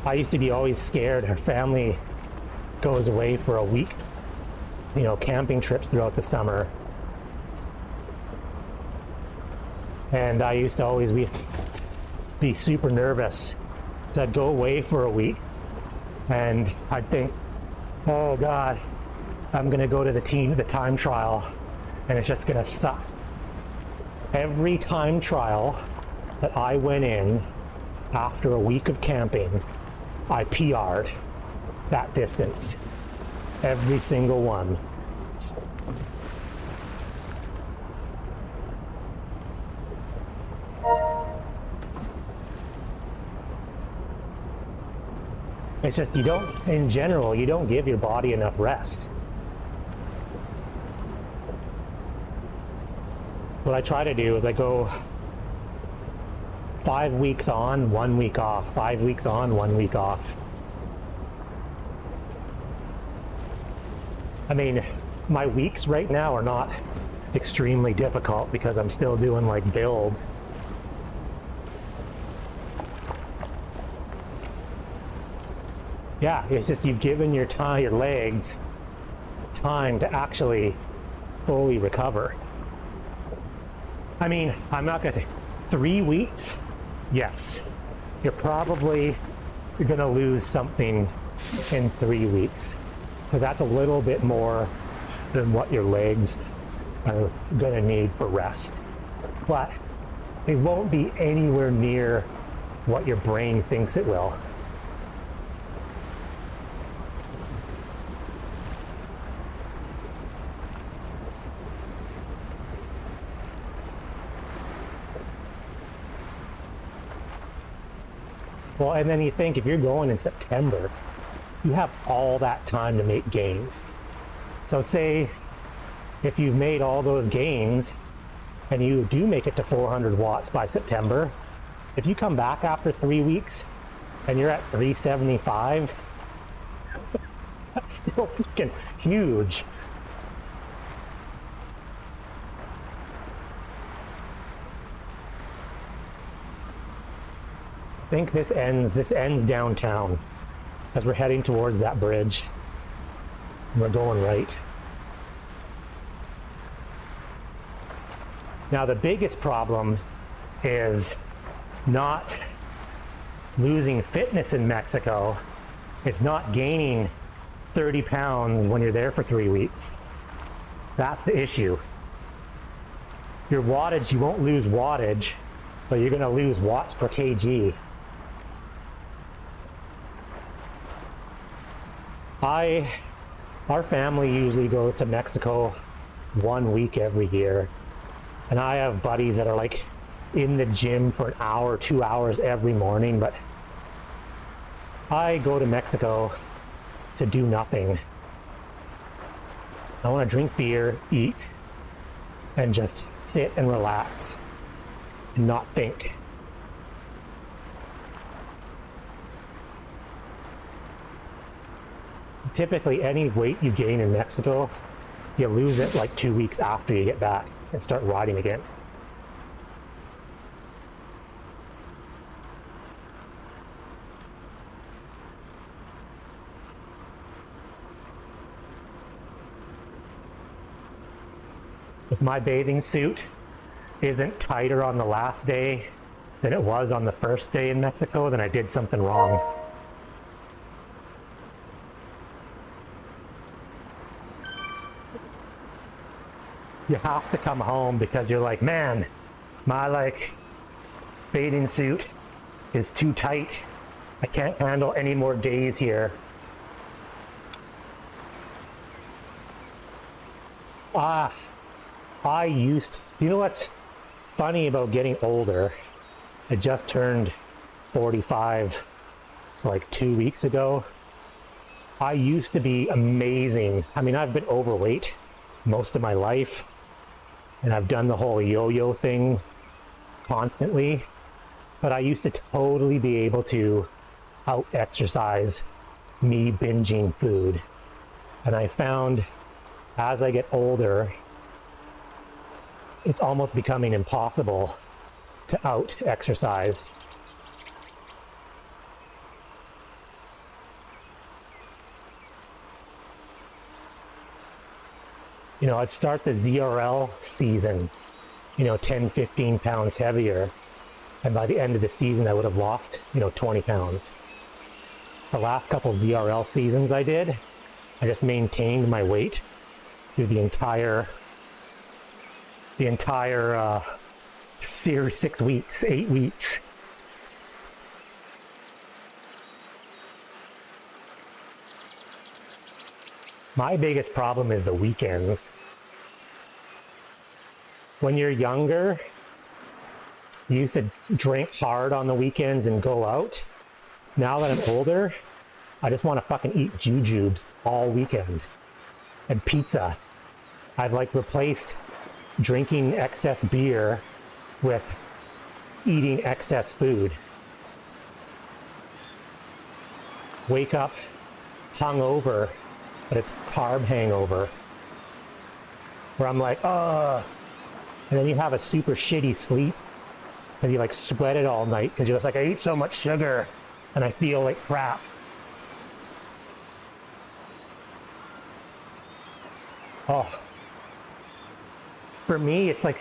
I used to be always scared. Our family goes away for a week, camping trips throughout the summer. And I used to always be super nervous. I'd go away for a week and I'd think, oh God, I'm gonna go to the time trial and it's just gonna suck. Every time trial that I went in after a week of camping, I PR'd that distance. Every single one. It's just, in general, you don't give your body enough rest. What I try to do is I go 5 weeks on, 1 week off, 5 weeks on, 1 week off. I mean, my weeks right now are not extremely difficult because I'm still doing like build. Yeah, it's just you've given your legs time to actually fully recover. I mean, I'm not gonna say 3 weeks. Yes, you're probably gonna lose something in 3 weeks, because that's a little bit more than what your legs are gonna need for rest. But it won't be anywhere near what your brain thinks it will. Well, and then you think if you're going in September, you have all that time to make gains. So say if you've made all those gains and you do make it to 400 watts by September, if you come back after 3 weeks and you're at 375, that's still freaking huge. I think this ends downtown as we're heading towards that bridge. We're going right. Now the biggest problem is not losing fitness in Mexico. It's not gaining 30 pounds when you're there for 3 weeks. That's the issue. Your wattage, you won't lose wattage, but you're gonna lose watts per kg. Our family usually goes to Mexico 1 week every year. And I have buddies that are like in the gym for an hour, 2 hours every morning, but I go to Mexico to do nothing. I want to drink beer, eat, and just sit and relax and not think. Typically, any weight you gain in Mexico, you lose it like 2 weeks after you get back and start riding again. If my bathing suit isn't tighter on the last day than it was on the first day in Mexico, then I did something wrong. You have to come home because you're like, man, my bathing suit is too tight I can't handle any more days here. Do you know what's funny about getting older? I just turned 45, so like 2 weeks ago. I used to be amazing. I mean, I've been overweight most of my life, and I've done the whole yo-yo thing constantly, but I used to totally be able to out-exercise me binging food. And I found as I get older, it's almost becoming impossible to out-exercise. You know, I'd start the ZRL season, 10, 15 pounds heavier. And by the end of the season, I would have lost, 20 pounds. The last couple ZRL seasons I did, I just maintained my weight through the entire series, 6 weeks, 8 weeks. My biggest problem is the weekends. When you're younger, you used to drink hard on the weekends and go out. Now that I'm older, I just want to fucking eat jujubes all weekend. And pizza. I've replaced drinking excess beer with eating excess food. Wake up hungover, but it's carb hangover. Where I'm like, ugh. And then you have a super shitty sleep because you sweated all night because you're just like, I eat so much sugar and I feel like crap. Oh. For me, it's like,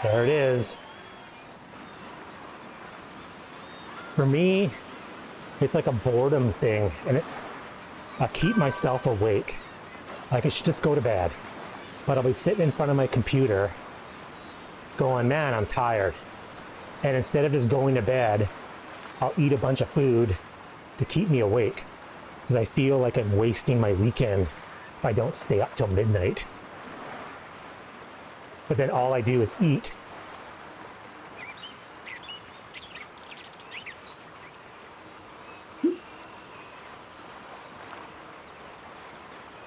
there it is. For me, it's like a boredom thing, and I keep myself awake. I should just go to bed. But I'll be sitting in front of my computer going, man, I'm tired. And instead of just going to bed, I'll eat a bunch of food to keep me awake. Because I feel like I'm wasting my weekend if I don't stay up till midnight. But then all I do is eat.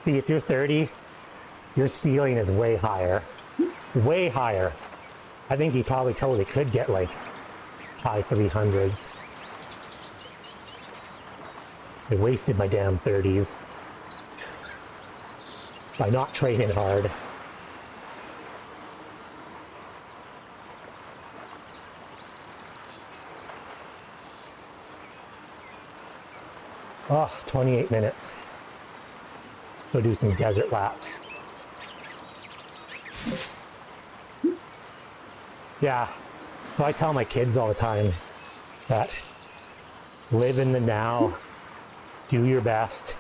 See, if you're 30, your ceiling is way higher. Way higher. I think you probably totally could get high 300s. I wasted my damn 30s by not training hard. Oh, 28 minutes. Go do some desert laps. Yeah, so I tell my kids all the time that live in the now, do your best,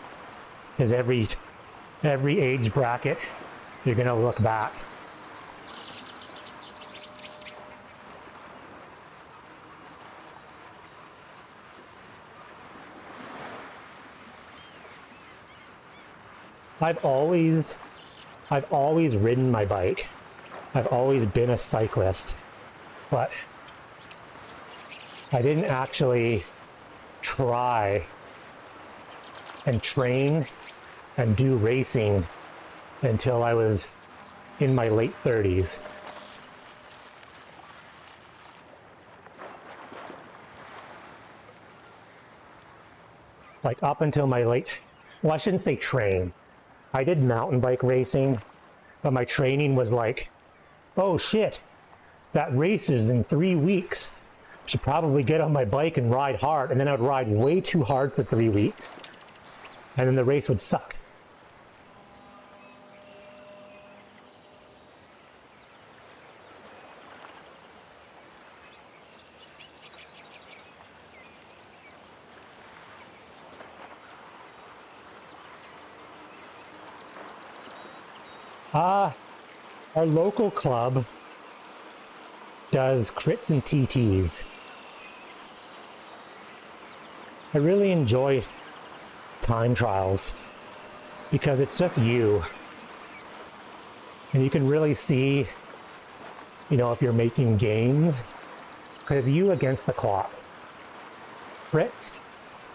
because every age bracket, you're gonna look back. I've always ridden my bike. I've always been a cyclist, but I didn't actually try and train and do racing until I was in my late 30s. Up until my well, I shouldn't say train. I did mountain bike racing, but my training was oh shit, that race is in 3 weeks. I should probably get on my bike and ride hard. And then I would ride way too hard for 3 weeks. And then the race would suck. Our local club does crits and TTs. I really enjoy time trials because it's just you. And you can really see, you know, if you're making gains, because you against the clock. Crits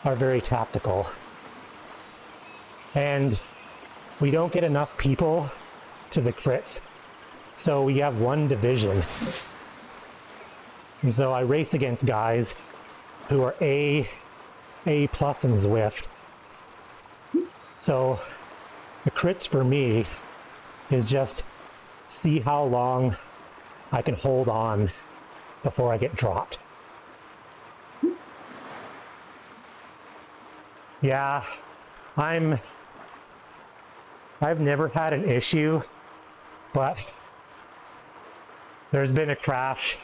are very tactical. And we don't get enough people to the crits. So we have one division. And so I race against guys who are A plus in Zwift. So the crits for me is just see how long I can hold on before I get dropped. Yeah, I've never had an issue, but there's been a crash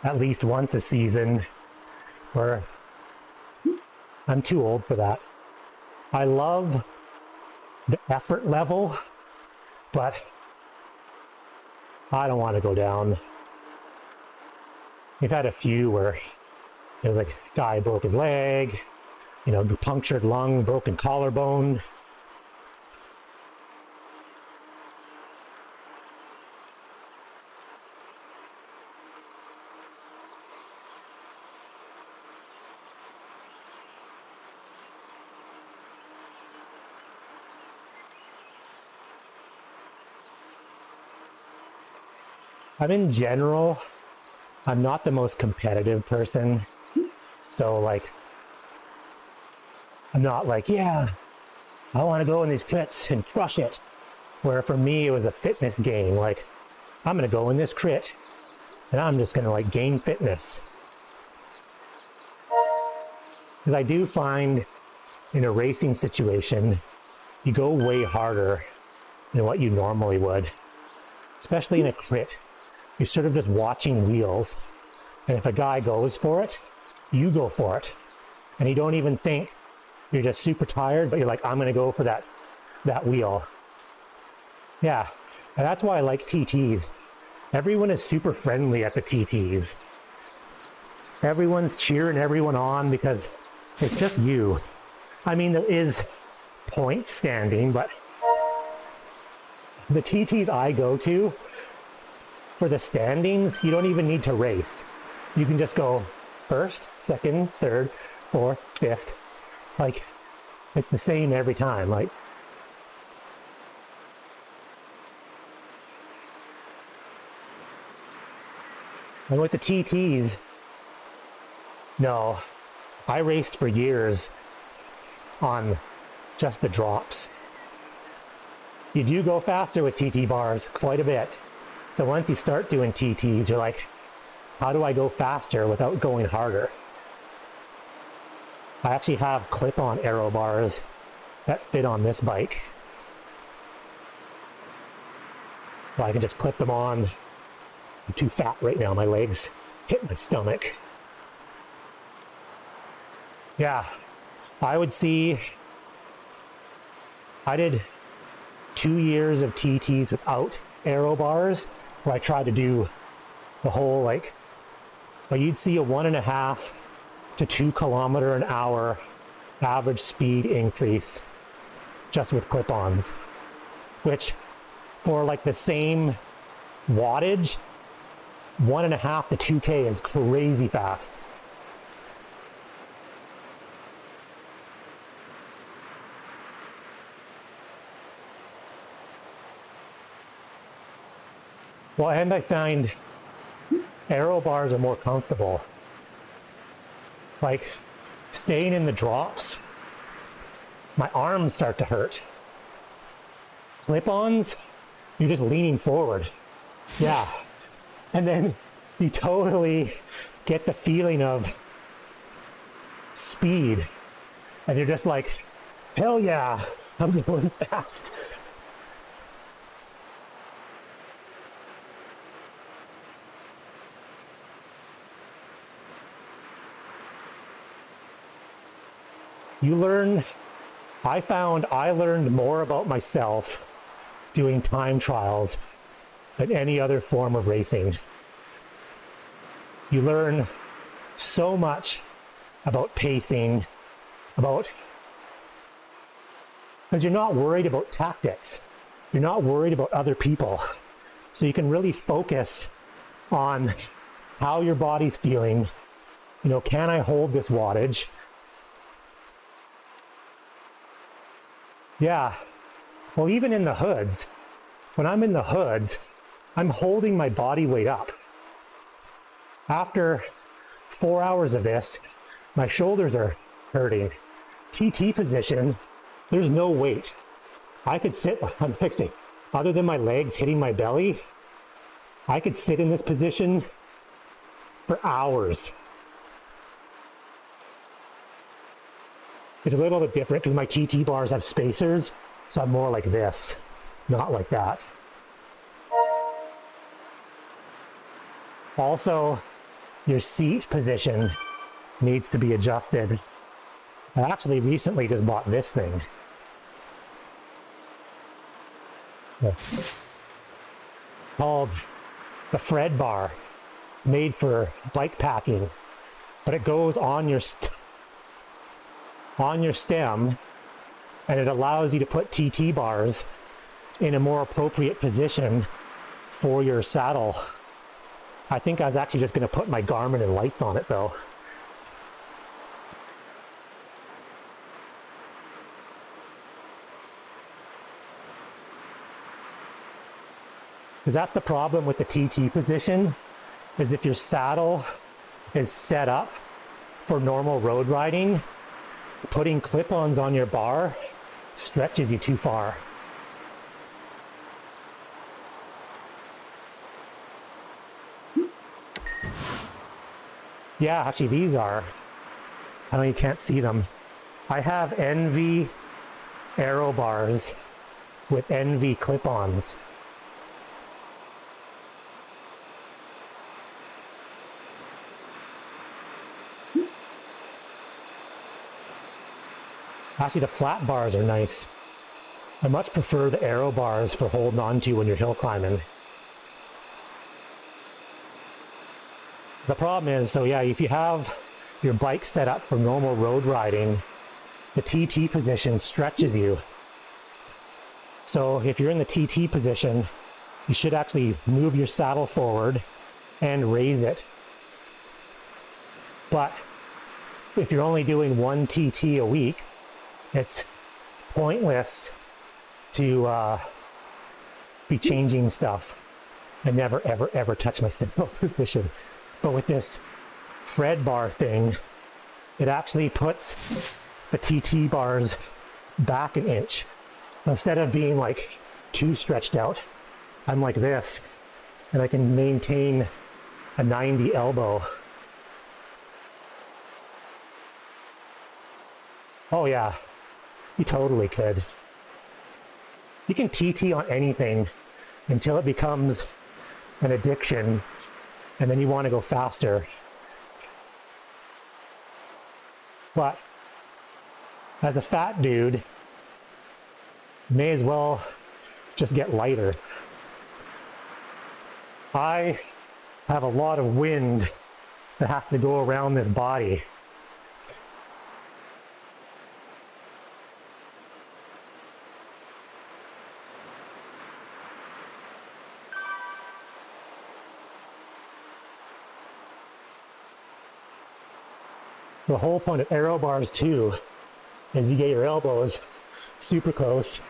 at least once a season where I'm too old for that. I love the effort level, but I don't want to go down. We've had a few where it was like a guy broke his leg, you know, punctured lung, broken collarbone. In general, I'm not the most competitive person. So like, I'm not like, yeah, I want to go in these crits and crush it. Where for me, it was a fitness game. Like, I'm going to go in this crit and I'm just going to like gain fitness. Because I do find in a racing situation, you go way harder than what you normally would, especially in a crit. You're sort of just watching wheels. And if a guy goes for it, you go for it. And you don't even think. You're just super tired, but you're like, I'm going to go for that wheel. Yeah, and that's why I like TTs. Everyone is super friendly at the TTs. Everyone's cheering everyone on because it's just you. I mean, there is point standing, but the TTs I go to, for the standings, you don't even need to race. You can just go first, second, third, fourth, fifth. Like, it's the same every time. Like, and with the TTs, no, I raced for years on just the drops. You do go faster with TT bars quite a bit. So once you start doing TTs, you're like, how do I go faster without going harder? I actually have clip-on aero bars that fit on this bike. So I can just clip them on. I'm too fat right now, my legs hit my stomach. Yeah, I would see, I did 2 years of TTs without aero bars, where I tried to do the whole, like, well, you'd see a 1.5 to 2 kilometer an hour average speed increase just with clip-ons, which for like the same wattage, 1.5 to 2K is crazy fast. Well, and I find aero bars are more comfortable. Like, staying in the drops, my arms start to hurt. Clip-ons, you're just leaning forward. Yeah. And then you totally get the feeling of speed. And you're just like, hell yeah, I'm going fast. You learn, I learned more about myself doing time trials than any other form of racing. You learn so much about pacing, about, because you're not worried about tactics. You're not worried about other people. So you can really focus on how your body's feeling. You know, can I hold this wattage? Yeah. Well, even in the hoods, when I'm in the hoods, I'm holding my body weight up. After 4 hours of this, my shoulders are hurting. TT position, there's no weight. I could sit, I'm fixing, other than my legs hitting my belly, I could sit in this position for hours. It's a little bit different because my TT bars have spacers, so I'm more like this, not like that. Also, your seat position needs to be adjusted. I actually recently just bought this thing. It's called the Fred bar. It's made for bike packing, but it goes on your stem, and it allows you to put TT bars in a more appropriate position for your saddle. I think I was actually just going to put my Garmin and lights on it though. Because that's the problem with the TT position, is if your saddle is set up for normal road riding, putting clip-ons on your bar stretches you too far. Yeah, actually these are, I know you can't see them. I have NV aero bars with NV clip-ons. Actually, the flat bars are nice. I much prefer the aero bars for holding on to when you're hill climbing. The problem is, so yeah, if you have your bike set up for normal road riding, the TT position stretches you. So if you're in the TT position, you should actually move your saddle forward and raise it. But if you're only doing one TT a week, it's pointless to be changing stuff. I never, ever, ever touch my saddle position. But with this Fred bar thing, it actually puts the TT bars back an inch. Instead of being like too stretched out, I'm like this, and I can maintain a 90 elbow. Oh yeah. You totally could. You can TT on anything until it becomes an addiction, and then you want to go faster. But as a fat dude, you may as well just get lighter. I have a lot of wind that has to go around this body. The whole point of aero bars too is you get your elbows super close.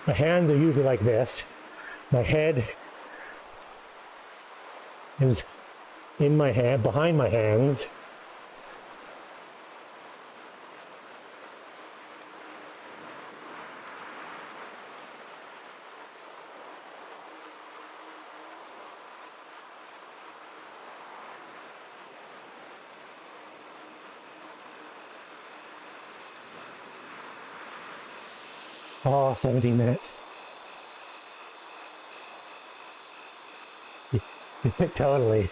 My hands are usually like this. My head is in my hand, behind my hands. Oh, 17 minutes. Totally.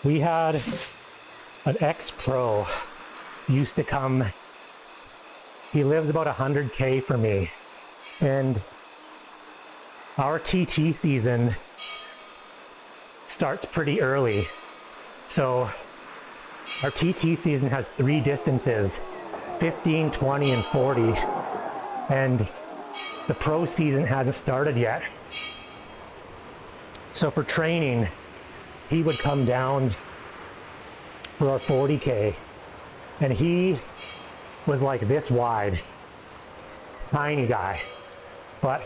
We had an ex-pro used to come. He lives about 100K from me. And our TT season starts pretty early. So Our TT season has 3 distances, 15, 20, and 40. And the pro season hasn't started yet. So for training, he would come down for our 40K. And he was like this wide, tiny guy. But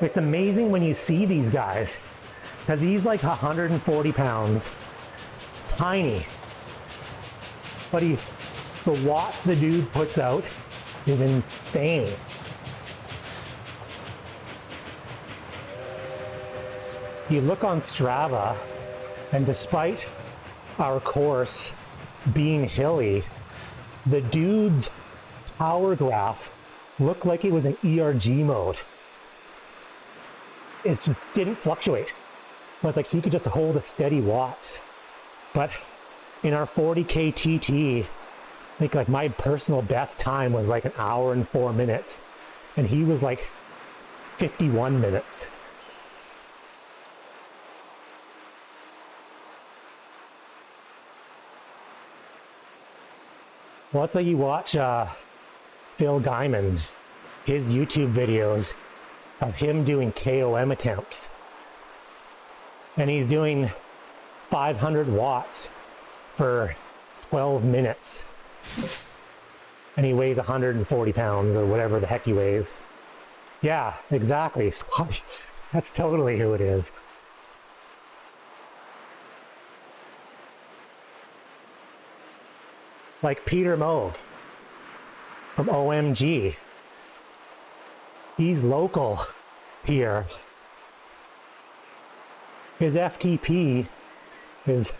it's amazing when you see these guys, because he's like 140 pounds, tiny. But the watts the dude puts out is insane. You look on Strava, and despite our course being hilly, the dude's power graph looked like it was in ERG mode. It just didn't fluctuate. It was like he could just hold a steady watts. But in our 40K TT, I think like my personal best time was like 1 hour and 4 minutes, and he was like 51 minutes. Well, it's like you watch Phil Guyman, his YouTube videos of him doing KOM attempts. And he's doing 500 watts for 12 minutes. And he weighs 140 pounds or whatever the heck he weighs. Yeah, exactly. That's totally who it is. Like Peter Moog from OMG. He's local here. His FTP is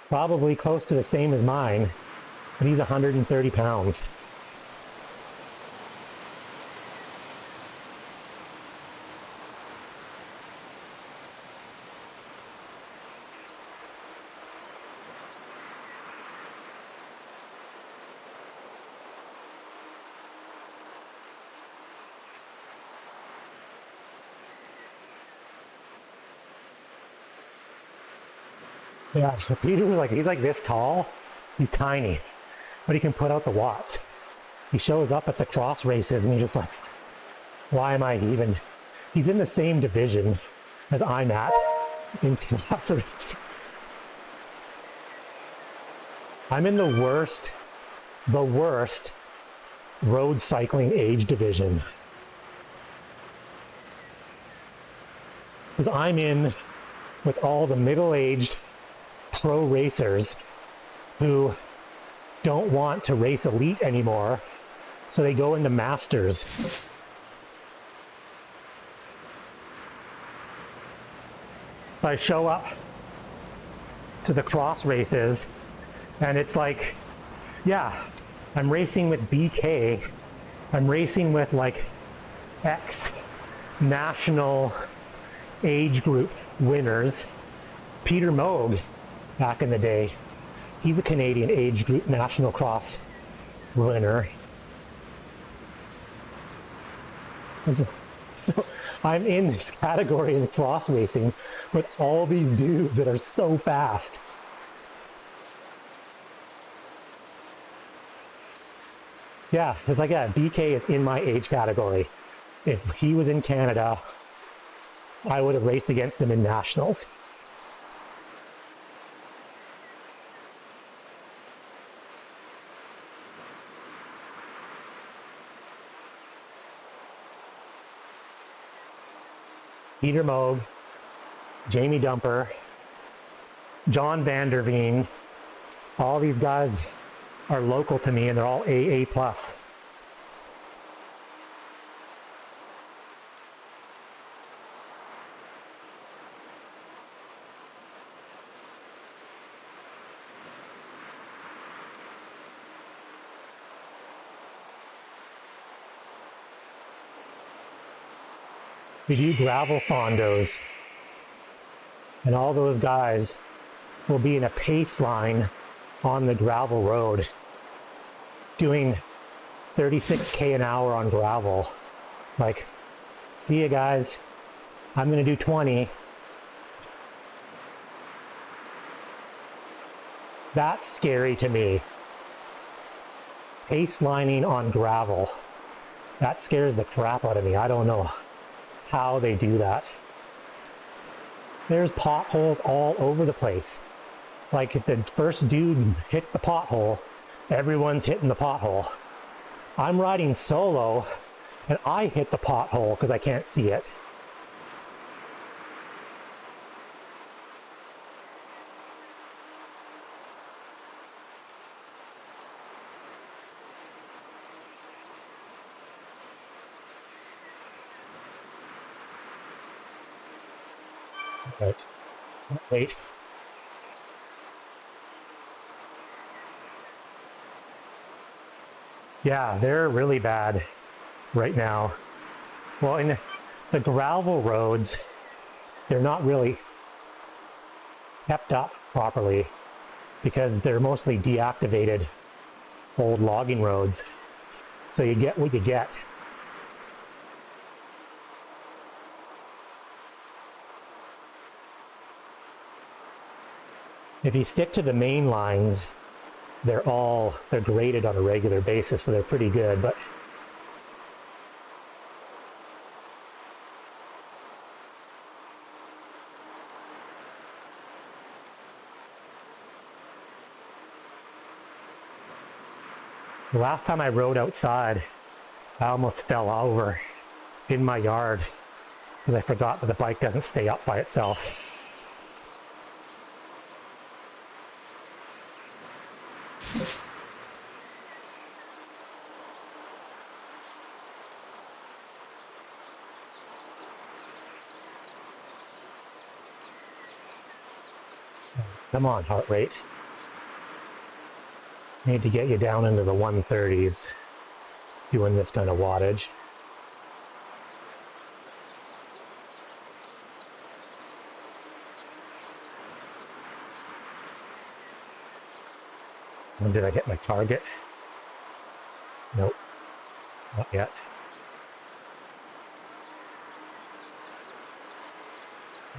probably close to the same as mine, but he's 130 pounds. Yeah, Peter was like, he's like this tall, he's tiny, but he can put out the watts. He shows up at the cross races and he's just like, why am I even? He's in the same division as I'm at in cross races. I'm in the worst road cycling age division. Because I'm in with all the middle-aged pro racers who don't want to race elite anymore, so they go into masters. I show up to the cross races and it's like, yeah, I'm racing with BK, I'm racing with like X national age group winners. Peter Moog, back in the day, he's a Canadian age group national cross winner. So I'm in this category in cross racing with all these dudes that are so fast. Yeah, it's like, yeah, BK is in my age category. If he was in Canada, I would have raced against him in nationals. Peter Moog, Jamie Dumper, John Vanderveen, all these guys are local to me and they're all AA+. We do gravel fondos, and all those guys will be in a pace line on the gravel road doing 36K an hour on gravel. Like, see you guys, I'm gonna do 20. That's scary to me. Pace lining on gravel. That scares the crap out of me. I don't know how they do that. There's potholes all over the place. Like if the first dude hits the pothole, everyone's hitting the pothole. I'm riding solo and I hit the pothole because I can't see it. Right. Wait. Yeah, they're really bad right now. Well, in the gravel roads, they're not really kept up properly because they're mostly deactivated old logging roads. So you get what you get. If you stick to the main lines, they're graded on a regular basis, so they're pretty good, but the last time I rode outside, I almost fell over in my yard because I forgot that the bike doesn't stay up by itself. Come on, heart rate. Need to get you down into the 130s doing this kind of wattage. When did I hit my target? Nope, not yet.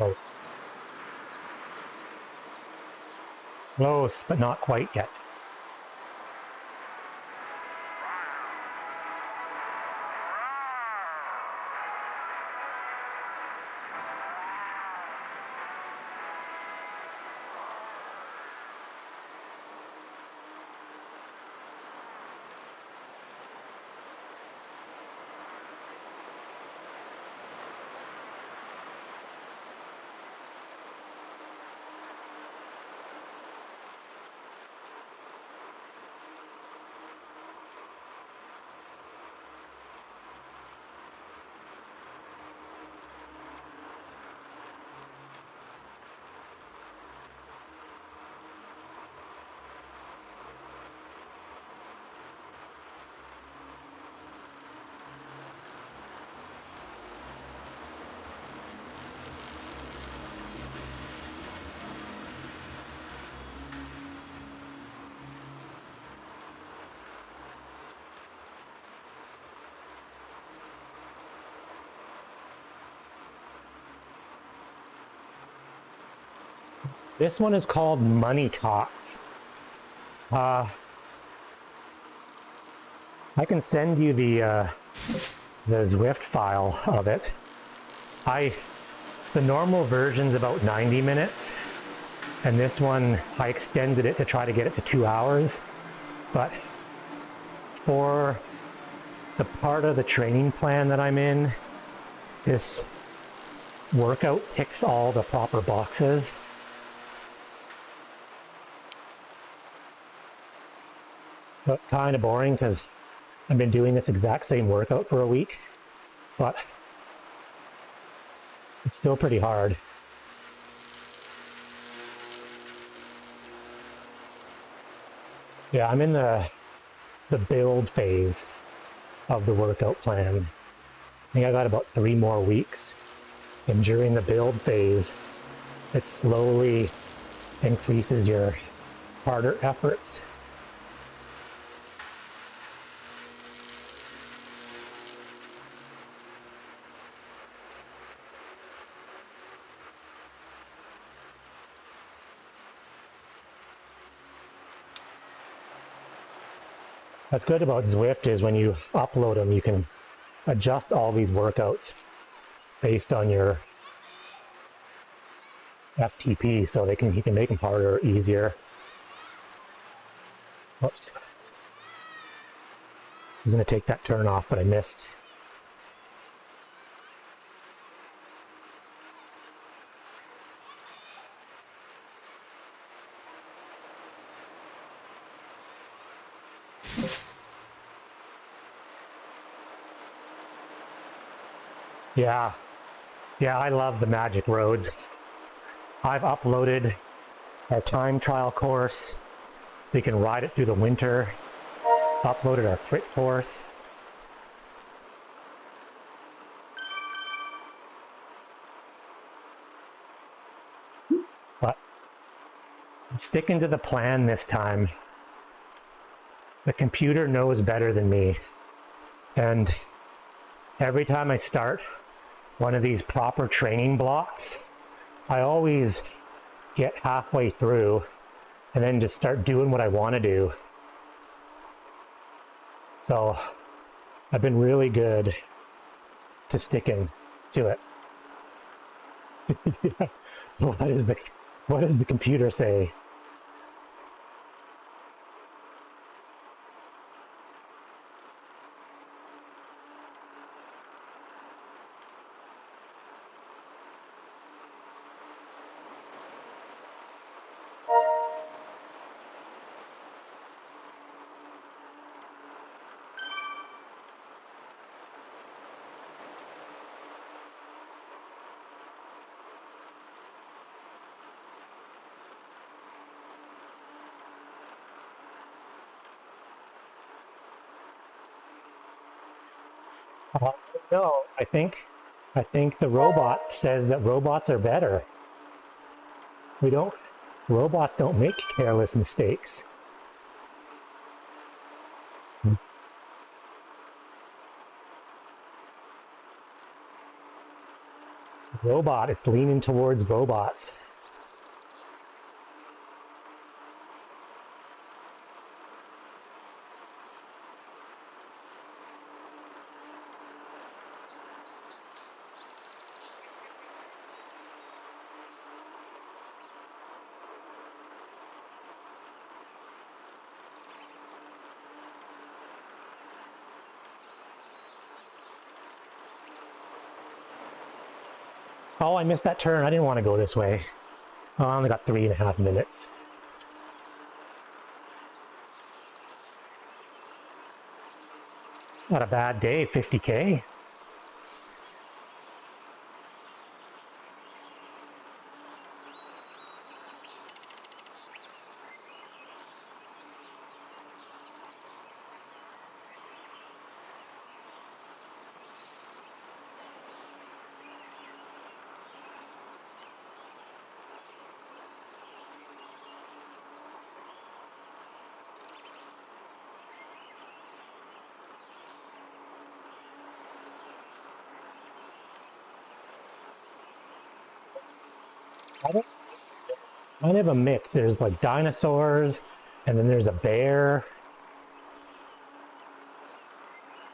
Oh. Close, but not quite yet. This one is called Moneytalks. I can send you the Zwift file of it. The normal version's about 90 minutes, and this one I extended it to try to get it to 2 hours. But for the part of the training plan that I'm in, this workout ticks all the proper boxes. So it's kind of boring because I've been doing this exact same workout for a week, but it's still pretty hard. Yeah, I'm in the build phase of the workout plan. I think I got about 3 more weeks. And during the build phase, it slowly increases your harder efforts. What's good about Zwift is when you upload them, you can adjust all these workouts based on your FTP, so you can make them harder or easier. Whoops. I was going to take that turn off, but I missed. Yeah, I love the Magic Roads. I've uploaded our time trial course. We can ride it through the winter. Uploaded our crit course. But I'm sticking to the plan this time. The computer knows better than me. And every time I start one of these proper training blocks, I always get halfway through and then just start doing what I want to do. So I've been really good to sticking to it. Yeah. What does the computer say? No, I think the robot says that robots are better. Robots don't make careless mistakes. Robot, it's leaning towards robots. Oh, I missed that turn. I didn't want to go this way. Oh, I only got 3.5 minutes. Not a bad day, 50K. Kind of a mix. There's like dinosaurs, and then there's a bear.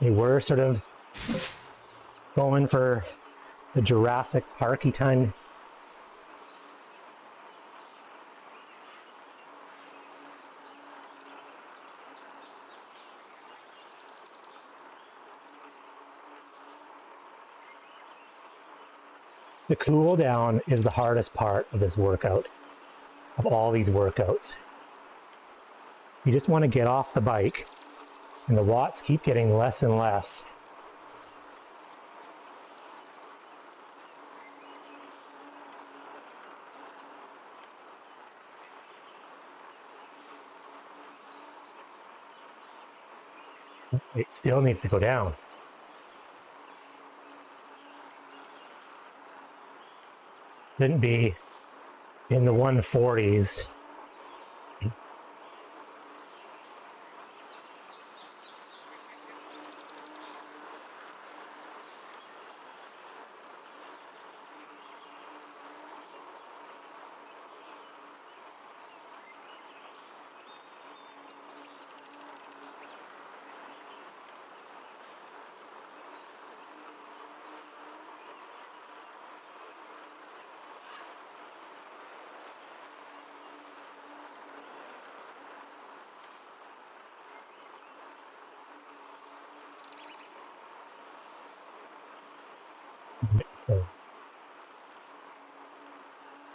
They were sort of going for the Jurassic Parky time. The cool down is the hardest part of this workout, of all these workouts. You just want to get off the bike, and the watts keep getting less and less. It still needs to go down. Shouldn't be in the 140s.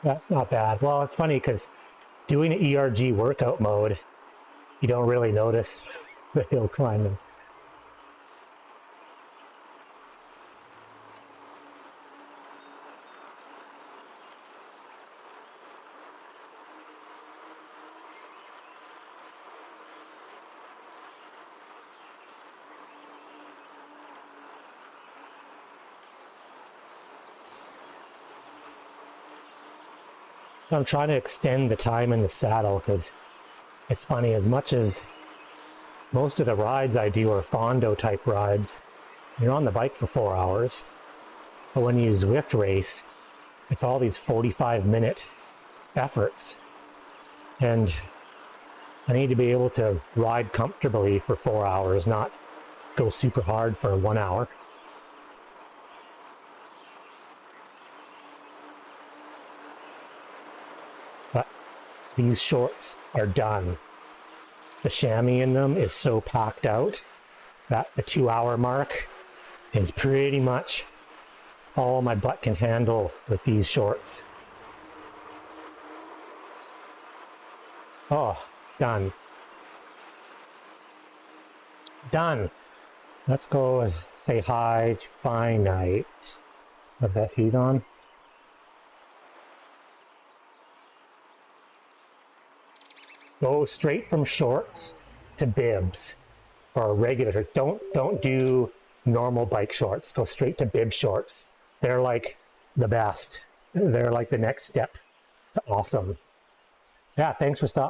That's not bad. Well, it's funny because doing an ERG workout mode, you don't really notice the hill climbing. I'm trying to extend the time in the saddle because it's funny, as much as most of the rides I do are Fondo type rides, you're on the bike for 4 hours. But when you Zwift race, it's all these 45-minute efforts. And I need to be able to ride comfortably for 4 hours, not go super hard for 1 hour. But these shorts are done. The chamois in them is so packed out that the 2 hour mark is pretty much all my butt can handle with these shorts. Oh, done. Done. Let's go and say hi to Finite. I bet he's on. Go straight from shorts to bibs or regular. Don't do normal bike shorts. Go straight to bib shorts. They're like the best. They're like the next step to awesome. Yeah, thanks for stopping.